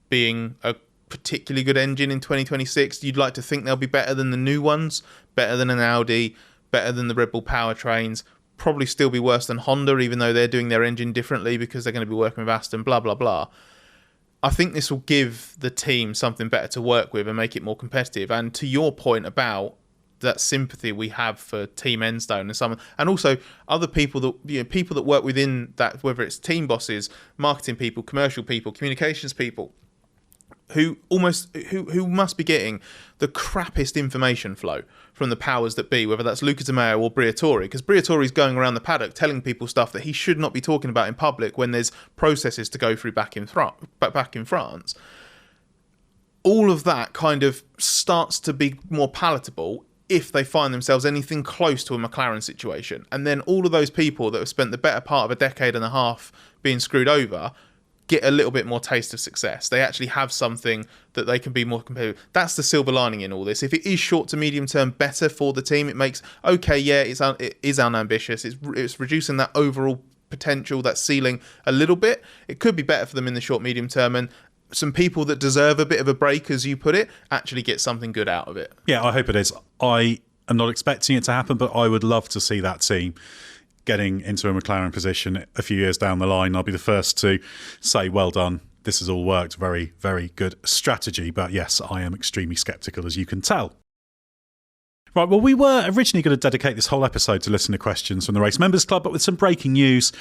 being a particularly good engine in 2026. You'd like to think they'll be better than the new ones, better than an Audi, better than the Red Bull powertrains, probably still be worse than Honda, even though they're doing their engine differently because they're going to be working with Aston, blah, blah, blah. I think this will give the team something better to work with and make it more competitive. And to your point about that sympathy we have for Team Endstone and also other people that work within that, whether it's team bosses, marketing people, commercial people, communications people, who must be getting the crappiest information flow from the powers that be, whether that's Luca Di Maio or Briatore, because Briatore's going around the paddock telling people stuff that he should not be talking about in public when there's processes to go through back in France. All of that kind of starts to be more palatable if they find themselves anything close to a McLaren situation. And then all of those people that have spent the better part of a decade and a half being screwed over get a little bit more taste of success. They actually have something that they can be more competitive. That's the silver lining in all this. If it is short to medium term better for the team, it makes, it is unambitious. It's reducing that overall potential, that ceiling a little bit. It could be better for them in the short, medium term, and some people that deserve a bit of a break, as you put it, actually get something good out of it. Yeah, I hope it is. I am not expecting it to happen, but I would love to see that team getting into a McLaren position a few years down the line. I'll be the first to say, well done. This has all worked. Very, very good strategy. But yes, I am extremely sceptical, as you can tell. Right, well, we were originally going to dedicate this whole episode to listener questions from the Race Members Club, but with some breaking news,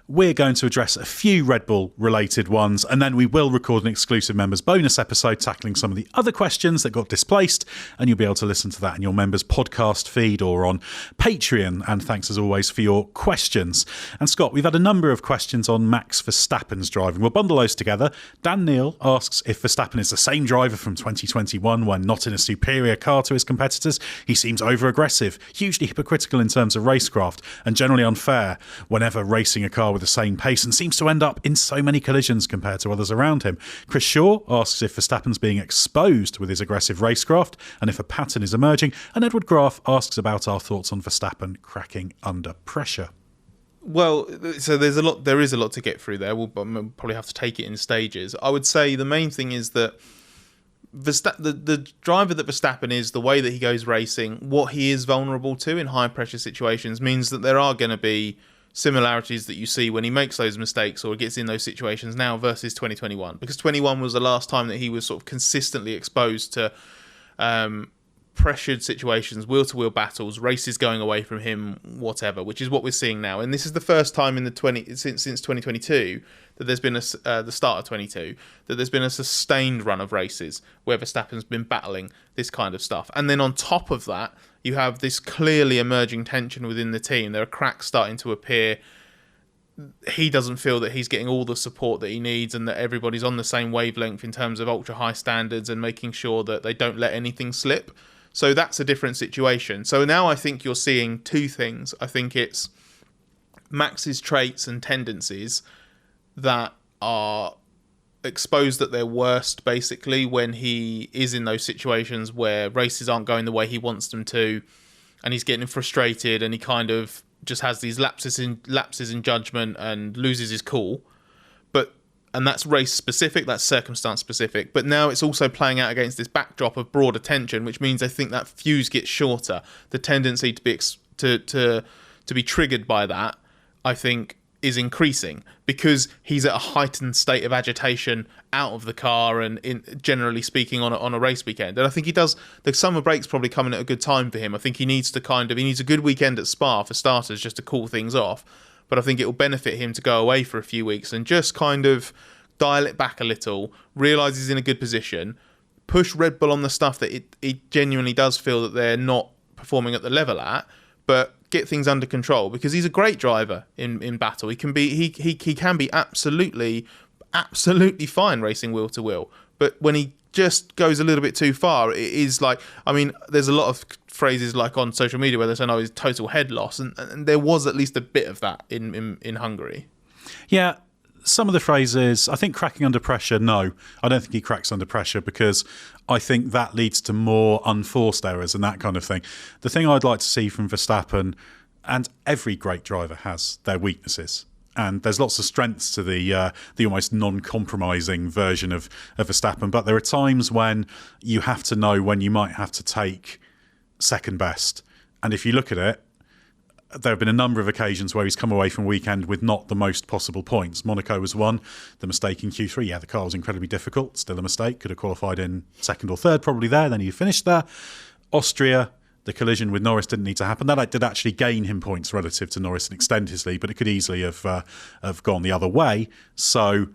we're going to address a few Red Bull-related ones, and then we will record an exclusive members bonus episode tackling some of the other questions that got displaced, and you'll be able to listen to that in your members' podcast feed or on Patreon. And thanks, as always, for your questions. And Scott, we've had a number of questions on Max Verstappen's driving. We'll bundle those together. Dan Neal asks if Verstappen is the same driver from 2021 when not in a superior car to his competitors. He seems over-aggressive, hugely hypocritical in terms of racecraft, and generally unfair whenever racing a car with the same pace, and seems to end up in so many collisions compared to others around him. Chris Shaw asks if Verstappen's being exposed with his aggressive racecraft, and if a pattern is emerging. And Edward Graf asks about our thoughts on Verstappen cracking under pressure. Well, so there is a lot to get through there. We'll probably have to take it in stages. I would say the main thing is that the driver that Verstappen is, the way that he goes racing, what he is vulnerable to in high pressure situations means that there are going to be similarities that you see when he makes those mistakes or gets in those situations now versus 2021. Because 21 was the last time that he was sort of consistently exposed to pressured situations, wheel-to-wheel battles, races going away from him, whatever, which is what we're seeing now. And this is the first time in since 2022 that there's been the start of 22 that there's been a sustained run of races where Verstappen's been battling this kind of stuff. And then on top of that, you have this clearly emerging tension within the team. There are cracks starting to appear. He doesn't feel that he's getting all the support that he needs and that everybody's on the same wavelength in terms of ultra high standards and making sure that they don't let anything slip. So that's a different situation. So now I think you're seeing two things. I think it's Max's traits and tendencies that are exposed at their worst, basically, when he is in those situations where races aren't going the way he wants them to, and he's getting frustrated, and he kind of just has these lapses in judgment and loses his cool. And that's race specific, that's circumstance specific. But now it's also playing out against this backdrop of broader tension, which means I think that fuse gets shorter. The tendency to be to be triggered by that, I think, is increasing because he's at a heightened state of agitation out of the car and generally speaking on a race weekend. And I think he does. The summer break's probably coming at a good time for him. I think he needs a good weekend at Spa for starters, just to cool things off. But I think it will benefit him to go away for a few weeks and just kind of dial it back a little, realise he's in a good position, push Red Bull on the stuff that it genuinely does feel that they're not performing at the level at, but get things under control because he's a great driver in battle. He can be absolutely fine racing wheel to wheel, but when he just goes a little bit too far, it is like, I mean, there's a lot of phrases like on social media where they're saying, oh, he's total head loss, and there was at least a bit of that in Hungary. Yeah, some of the phrases, I think cracking under pressure, no. I don't think he cracks under pressure because I think that leads to more unforced errors and that kind of thing. The thing I'd like to see from Verstappen, and every great driver has their weaknesses, and there's lots of strengths to the almost non-compromising version of Verstappen, but there are times when you have to know when you might have to take second best. And if you look at it, there have been a number of occasions where he's come away from a weekend with not the most possible points. Monaco was one. The mistake in Q3, yeah, the car was incredibly difficult. Still a mistake. Could have qualified in second or third, probably there. Then he finished there. Austria, the collision with Norris didn't need to happen. That did actually gain him points relative to Norris and extend his lead, but it could easily have gone the other way. So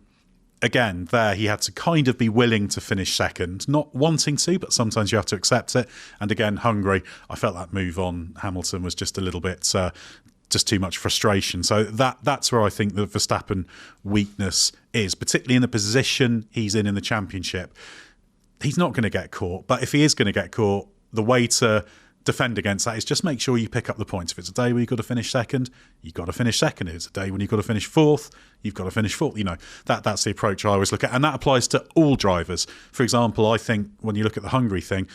again, there he had to kind of be willing to finish second, not wanting to, but sometimes you have to accept it. And again, Hungary, I felt that move on Hamilton was just a little bit, just too much frustration. So that's where I think the Verstappen weakness is, particularly in the position he's in the championship. He's not going to get caught, but if he is going to get caught, the way to defend against that is just make sure you pick up the points. If it's a day where you've got to finish second, you've got to finish second. If it's a day when you've got to finish fourth, you've got to finish fourth. You know, that's the approach I always look at. And that applies to all drivers. For example, I think when you look at the Hungary thing,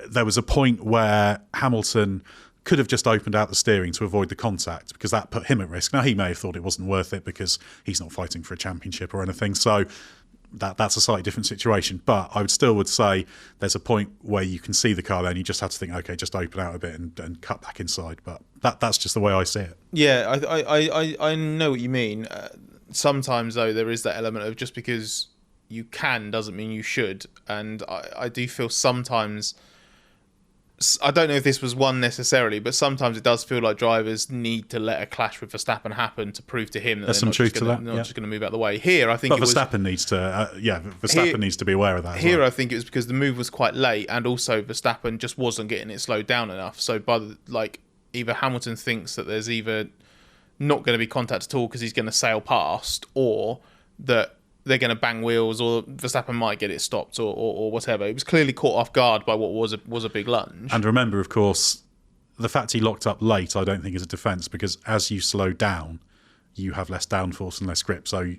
there was a point where Hamilton could have just opened out the steering to avoid the contact because that put him at risk. Now, he may have thought it wasn't worth it because he's not fighting for a championship or anything. So that's a slightly different situation, but I would say there's a point where you can see the car there and you just have to think, okay, just open out a bit and cut back inside. But that's just the way I see it. Yeah, I know what you mean. Sometimes though there is that element of just because you can doesn't mean you should, and I do feel sometimes I don't know if this was one necessarily, but sometimes it does feel like drivers need to let a clash with Verstappen happen to prove to him that There's they're some not truth just to gonna, that, not just going to move out of the way. Here, I think But it was... Verstappen needs to, Verstappen needs to be aware of that. Here, well. I think it was because the move was quite late, and also Verstappen just wasn't getting it slowed down enough. So, either Hamilton thinks that there's either not going to be contact at all because he's going to sail past, or that they're going to bang wheels, or Verstappen might get it stopped, or whatever. It was clearly caught off guard by what was a big lunge. And remember, of course, the fact he locked up late, I don't think is a defence, because as you slow down, you have less downforce and less grip. So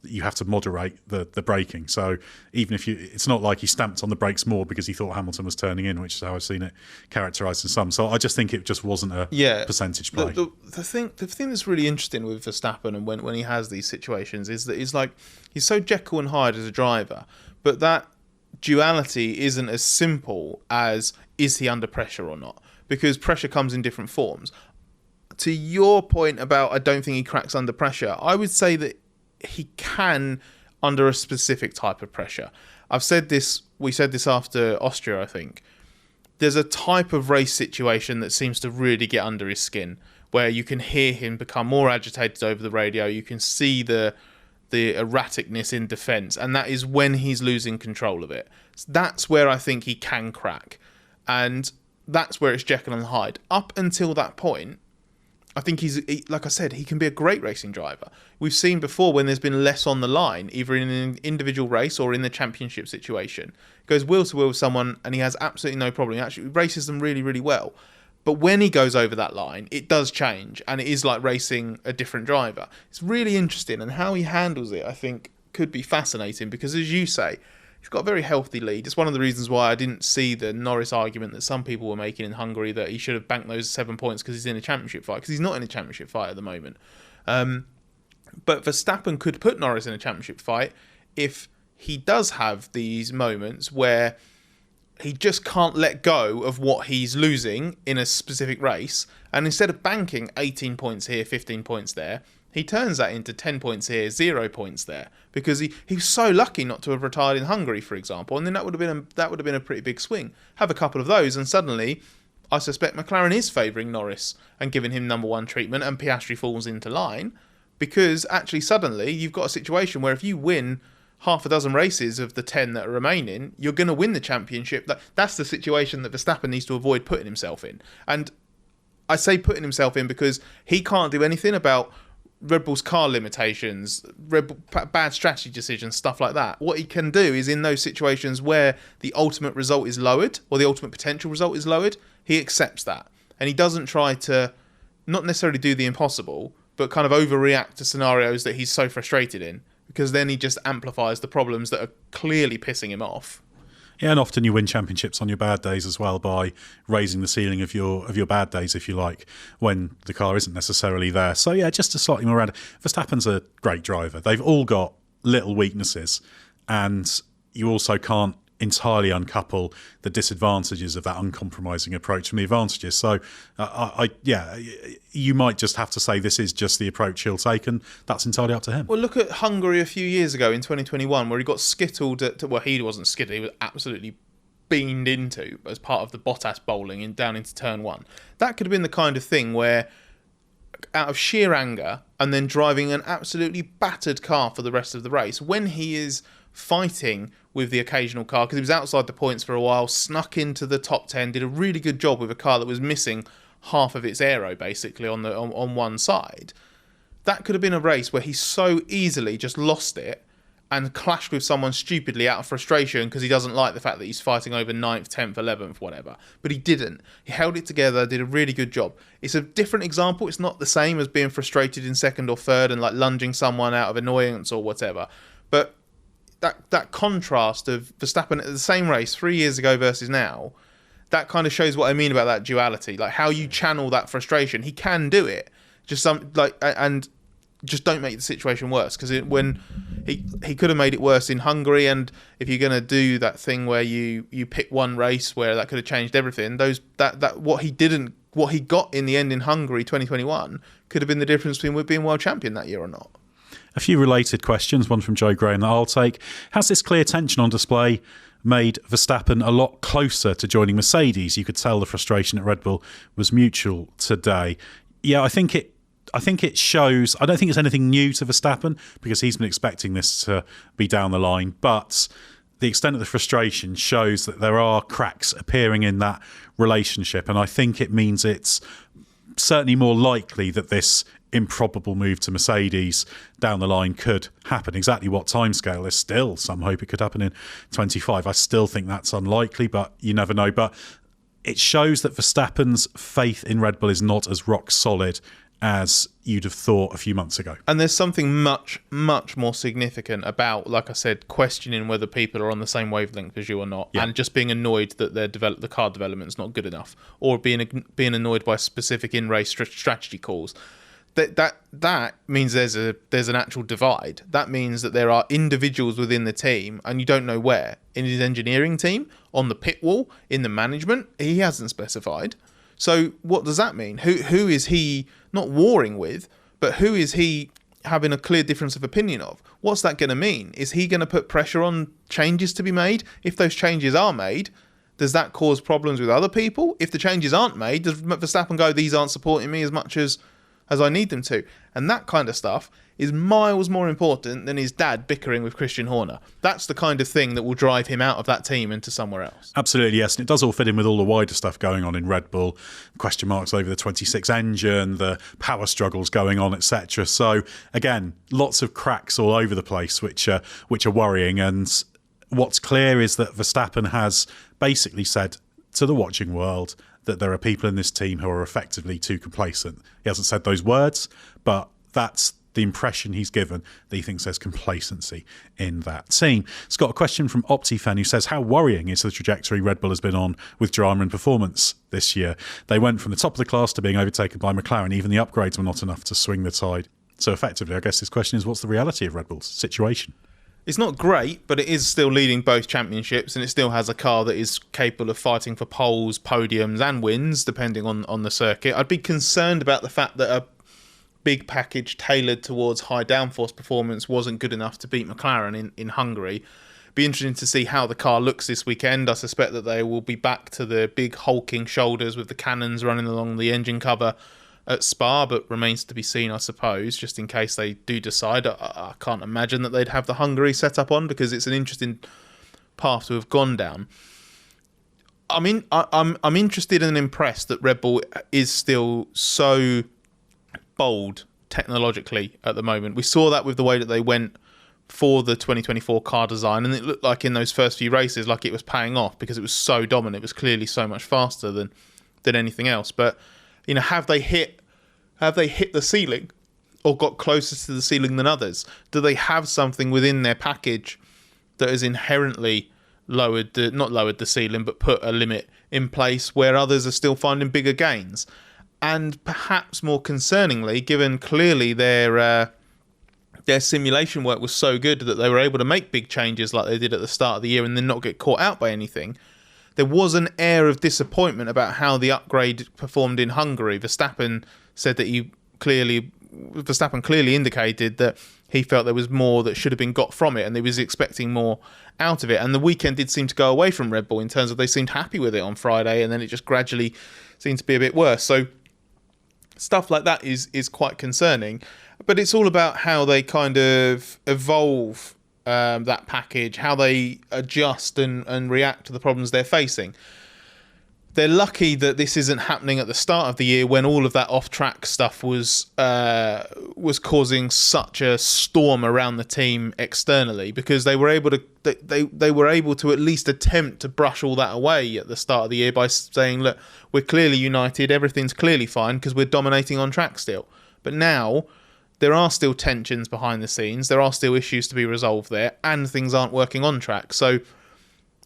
you have to moderate the braking. So even if it's not like he stamped on the brakes more because he thought Hamilton was turning in, which is how I've seen it characterised in some. So I just think it just wasn't a percentage play. The thing that's really interesting with Verstappen, and when he has these situations, is that he's so Jekyll and Hyde as a driver, but that duality isn't as simple as is he under pressure or not, because pressure comes in different forms. To your point about I don't think he cracks under pressure, I would say that he can under a specific type of pressure. We said this after Austria, I think. There's a type of race situation that seems to really get under his skin, where you can hear him become more agitated over the radio, you can see the erraticness in defence, and that is when he's losing control of it. That's where I think he can crack, and that's where it's Jekyll and Hyde. Up until that point, I think like I said, he can be a great racing driver. We've seen before when there's been less on the line, either in an individual race or in the championship situation. He goes wheel to wheel with someone and he has absolutely no problem. He actually races them really, really well. But when he goes over that line, it does change, and it is like racing a different driver. It's really interesting, and how he handles it, I think, could be fascinating, because as you say, he's got a very healthy lead. It's one of the reasons why I didn't see the Norris argument that some people were making in Hungary, that he should have banked those 7 points because he's in a championship fight, because he's not in a championship fight at the moment. But Verstappen could put Norris in a championship fight if he does have these moments where he just can't let go of what he's losing in a specific race, and instead of banking 18 points here, 15 points there, he turns that into 10 points here, 0 points there, because he was so lucky not to have retired in Hungary, for example, and then that would have been a pretty big swing. Have a couple of those, and suddenly, I suspect McLaren is favouring Norris and giving him number one treatment, and Piastri falls into line, because actually suddenly you've got a situation where if you win half a dozen races of the 10 that are remaining, you're going to win the championship. That's the situation that Verstappen needs to avoid putting himself in. And I say putting himself in because he can't do anything about Red Bull's car limitations, Red Bull, bad strategy decisions, stuff like that. What he can do is in those situations where the ultimate result is lowered, or the ultimate potential result is lowered, he accepts that. And he doesn't try to not necessarily do the impossible, but kind of overreact to scenarios that he's so frustrated in, because then he just amplifies the problems that are clearly pissing him off. Yeah, and often you win championships on your bad days as well by raising the ceiling of your bad days, if you like, when the car isn't necessarily there. So yeah, just a slightly more random. Verstappen's a great driver. They've all got little weaknesses, and you also can't entirely uncouple the disadvantages of that uncompromising approach from the advantages. So you might just have to say this is just the approach he'll take, and that's entirely up to him. Well, look at Hungary a few years ago in 2021, where he got skittled well, he wasn't skittled, he was absolutely beamed into as part of the Bottas bowling down into turn one. That could have been the kind of thing where, out of sheer anger, and then driving an absolutely battered car for the rest of the race, when he is fighting with the occasional car, because he was outside the points for a while, snuck into the top 10, did a really good job with a car that was missing half of its aero basically on one side. That could have been a race where he so easily just lost it and clashed with someone stupidly out of frustration because he doesn't like the fact that he's fighting over 9th, 10th, 11th, whatever. But he didn't. He held it together, did a really good job. It's a different example. It's not the same as being frustrated in second or third and like lunging someone out of annoyance or whatever. But that contrast of Verstappen at the same race 3 years ago versus now, that kind of shows what I mean about that duality, like how you channel that frustration. He can do it, and just don't make the situation worse, because when he could have made it worse in Hungary, and if you're going to do that thing where you pick one race where that could have changed everything, what he got in the end in Hungary 2021 could have been the difference between being world champion that year or not. A few related questions, one from Joe Graham that I'll take. Has this clear tension on display made Verstappen a lot closer to joining Mercedes. You could tell the frustration at Red Bull was mutual today. Yeah, I think it shows. I don't think it's anything new to Verstappen because he's been expecting this to be down the line. But the extent of the frustration shows that there are cracks appearing in that relationship. And I think it means it's certainly more likely that this improbable move to Mercedes down the line could happen. Exactly what timescale? There's still some hope it could happen in 25. I still think that's unlikely, but you never know. But it shows that Verstappen's faith in Red Bull is not as rock solid as you'd have thought a few months ago. And there's something much, much more significant about, like I said, questioning whether people are on the same wavelength as you or not, and just being annoyed that the car development's not good enough, or being annoyed by specific in-race strategy calls. That means there's an actual divide. That means that there are individuals within the team, and you don't know where. In his engineering team, on the pit wall, in the management, he hasn't specified. So what does that mean? Who is he not warring with, but who is he having a clear difference of opinion of? What's that going to mean? Is he going to put pressure on changes to be made? If those changes are made, does that cause problems with other people? If the changes aren't made, does Verstappen go, these aren't supporting me as much as I need them to? And that kind of stuff is miles more important than his dad bickering with Christian Horner. That's the kind of thing that will drive him out of that team into somewhere else. Absolutely, yes. And it does all fit in with all the wider stuff going on in Red Bull, question marks over the 26 engine, the power struggles going on, etc. So again, lots of cracks all over the place, which are worrying. And what's clear is that Verstappen has basically said to the watching world that there are people in this team who are effectively too complacent. He hasn't said those words, but that's the impression he's given, that he thinks there's complacency in that team. Scott, a question from OptiFan who says, how worrying is the trajectory Red Bull has been on with drama and performance this year? They went from the top of the class to being overtaken by McLaren. Even the upgrades were not enough to swing the tide. So effectively, I guess this question is, what's the reality of Red Bull's situation? It's not great, but it is still leading both championships, and it still has a car that is capable of fighting for poles, podiums and wins, depending on the circuit. I'd be concerned about the fact that a big package tailored towards high downforce performance wasn't good enough to beat McLaren in Hungary. Be interesting to see how the car looks this weekend. I suspect that they will be back to the big hulking shoulders with the cannons running along the engine cover at Spa, but remains to be seen, I suppose, just in case they do decide. I can't imagine that they'd have the Hungary set up on, because it's an interesting path to have gone down. I'm interested and impressed that Red Bull is still so bold technologically at the moment. We saw that with the way that they went for the 2024 car design, and it looked like in those first few races like it was paying off because it was so dominant. It was clearly so much faster than anything else. But you know, have they hit the ceiling or got closer to the ceiling than others? Do they have something within their package that has inherently not lowered the ceiling, but put a limit in place where others are still finding bigger gains? And perhaps more concerningly, given clearly their simulation work was so good that they were able to make big changes like they did at the start of the year and then not get caught out by anything, there was an air of disappointment about how the upgrade performed in Hungary. Verstappen said that Verstappen clearly indicated that he felt there was more that should have been got from it, and he was expecting more out of it. And the weekend did seem to go away from Red Bull in terms of they seemed happy with it on Friday, and then it just gradually seemed to be a bit worse. So stuff like that is quite concerning. But it's all about how they kind of evolve that package, how they adjust and react to the problems they're facing. They're lucky that this isn't happening at the start of the year when all of that off-track stuff was causing such a storm around the team externally, because they were able to at least attempt to brush all that away at the start of the year by saying, look, we're clearly united, everything's clearly fine because we're dominating on track still. But now there are still tensions behind the scenes, there are still issues to be resolved there, and things aren't working on track. So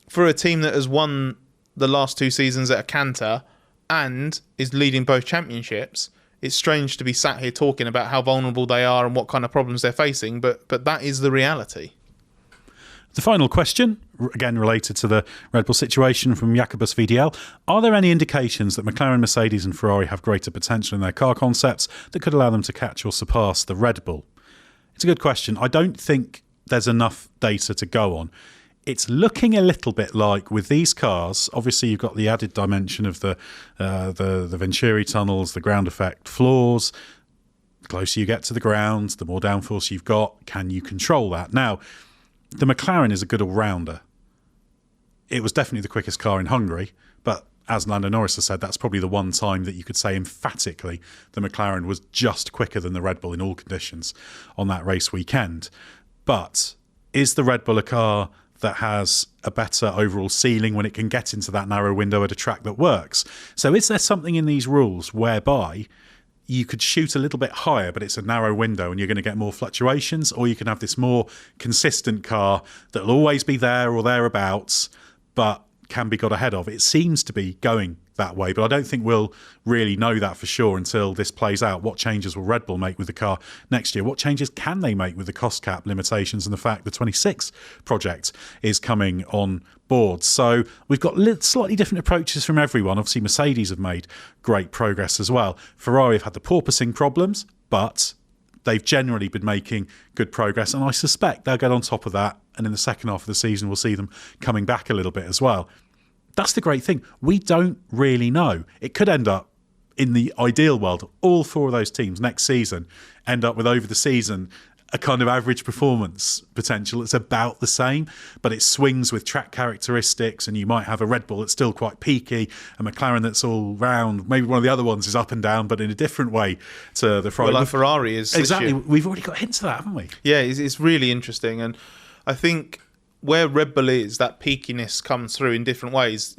for a team that has won the last 2 seasons at a canter and is leading both championships, it's strange to be sat here talking about how vulnerable they are and what kind of problems they're facing, but that is the reality. The final question, again related to the Red Bull situation, from Jacobus VDL. Are there any indications that McLaren, Mercedes and Ferrari have greater potential in their car concepts that could allow them to catch or surpass the Red Bull? It's a good question. I don't think there's enough data to go on. it's looking a little bit like with these cars. Obviously, you've got the added dimension of the Venturi tunnels, the ground effect floors. The closer you get to the ground, the more downforce you've got. Can you control that? Now, the McLaren is a good all-rounder. It was definitely the quickest car in Hungary, but as Lando Norris has said, that's probably the one time that you could say emphatically the McLaren was just quicker than the Red Bull in all conditions on that race weekend. But is the Red Bull a car that has a better overall ceiling when it can get into that narrow window at a track that works? So is there something in these rules whereby you could shoot a little bit higher, but it's a narrow window and you're going to get more fluctuations, or you can have this more consistent car that'll always be there or thereabouts, but can be got ahead of? It seems to be going that way, but I don't think we'll really know that for sure until this plays out. What changes will Red Bull make with the car next year? What changes can they make with the cost cap limitations and the fact the 26 project is coming on board? So we've got slightly different approaches from everyone. Obviously, Mercedes have made great progress as well. Ferrari have had the porpoising problems, but they've generally been making good progress, and I suspect they'll get on top of that, and in the second half of the season we'll see them coming back a little bit as well. That's the great thing. We don't really know. It could end up, in the ideal world, all four of those teams next season end up with, over the season, a kind of average performance potential. It's about the same, but it swings with track characteristics, and you might have a Red Bull that's still quite peaky, a McLaren that's all round. Maybe one of the other ones is up and down, but in a different way to the Ferrari. Well, like Ferrari is. Exactly. We've already got hints of that, haven't we? Yeah, it's really interesting. And I think where Red Bull is, that peakiness comes through in different ways.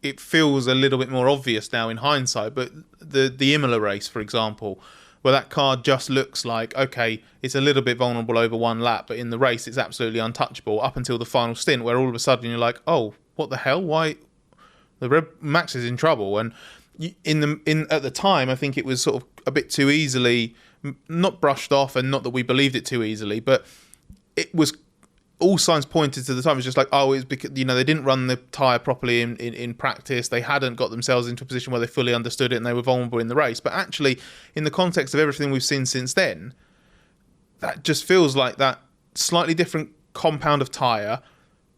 It feels a little bit more obvious now in hindsight, but the Imola race, for example, where that car just looks like, okay, it's a little bit vulnerable over one lap, but in the race it's absolutely untouchable up until the final stint, where all of a sudden you're like, oh, what the hell? Why Max is in trouble? And at the time, I think it was sort of a bit too easily, not brushed off, and not that we believed it too easily, but it was. All signs pointed to the time. It was just like, oh, it's because, they didn't run the tyre properly in practice. They hadn't got themselves into a position where they fully understood it, and they were vulnerable in the race. But actually, in the context of everything we've seen since then, that just feels like that slightly different compound of tyre,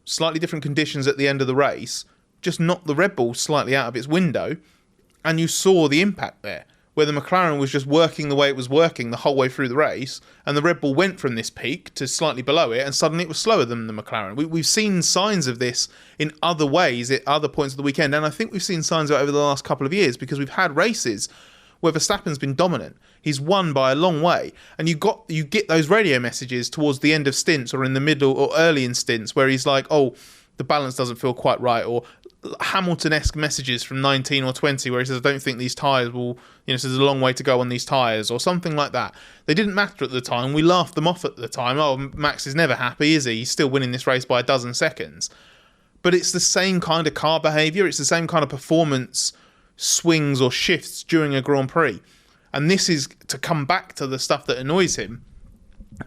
slightly different conditions at the end of the race, just knocked the Red Bull slightly out of its window, and you saw the impact there, where the McLaren was just working the way it was working the whole way through the race, and the Red Bull went from this peak to slightly below it, and suddenly it was slower than the McLaren. We've seen signs of this in other ways at other points of the weekend, and I think we've seen signs of it over the last couple of years, because we've had races where Verstappen's been dominant. He's won by a long way, and you get those radio messages towards the end of stints or in the middle or early in stints where he's like, oh, the balance doesn't feel quite right, or Hamilton-esque messages from 19 or 20 where he says, I don't think these tyres will, so there's a long way to go on these tyres, or something like that. They didn't matter at the time. We laughed them off at the time. Oh, Max is never happy, is he? He's still winning this race by a dozen seconds. But it's the same kind of car behaviour. It's the same kind of performance swings or shifts during a Grand Prix. And this is, to come back to the stuff that annoys him,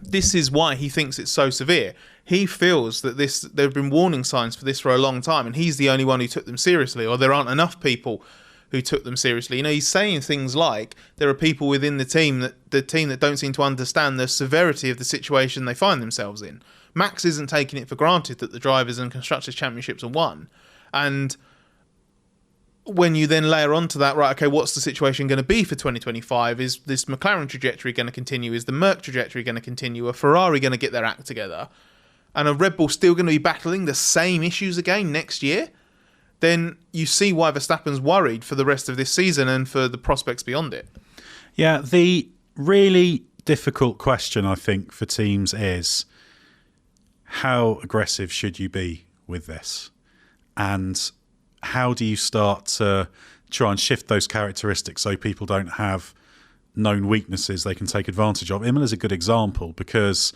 this is why he thinks it's so severe. He feels that there have been warning signs for this for a long time, and he's the only one who took them seriously, or there aren't enough people who took them seriously. He's saying things like there are people within the team that don't seem to understand the severity of the situation they find themselves in. Max isn't taking it for granted that the Drivers' and Constructors' Championships are won. And when you then layer onto that, right, okay, what's the situation going to be for 2025? Is this McLaren trajectory going to continue? Is the Merc trajectory going to continue? Are Ferrari going to get their act together? And are Red Bull still going to be battling the same issues again next year? Then you see why Verstappen's worried for the rest of this season and for the prospects beyond it. Yeah, the really difficult question, I think, for teams is how aggressive should you be with this? And how do you start to try and shift those characteristics so people don't have known weaknesses they can take advantage of? Imola's a good example, because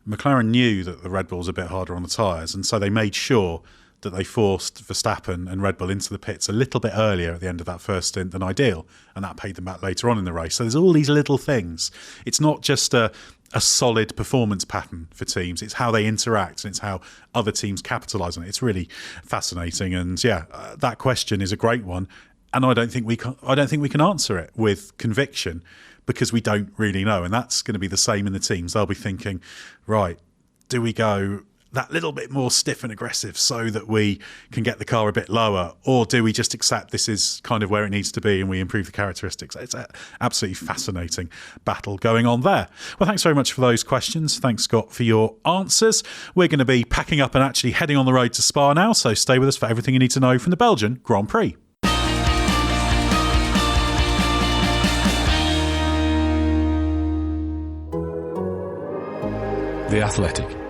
McLaren knew that the Red Bull's a bit harder on the tyres, and so they made sure that they forced Verstappen and Red Bull into the pits a little bit earlier at the end of that first stint than ideal, and that paid them back later on in the race. So there's all these little things. It's not just a solid performance pattern for teams. It's how they interact, and it's how other teams capitalise on it. It's really fascinating, and yeah, that question is a great one, and I don't think we can answer it with conviction, because we don't really know, and that's going to be the same in the teams. They'll be thinking, right, do we go that little bit more stiff and aggressive so that we can get the car a bit lower? Or do we just accept this is kind of where it needs to be and we improve the characteristics? It's an absolutely fascinating battle going on there. Well, thanks very much for those questions. Thanks, Scott, for your answers. We're going to be packing up and actually heading on the road to Spa now, so stay with us for everything you need to know from the Belgian Grand Prix. The Athletic.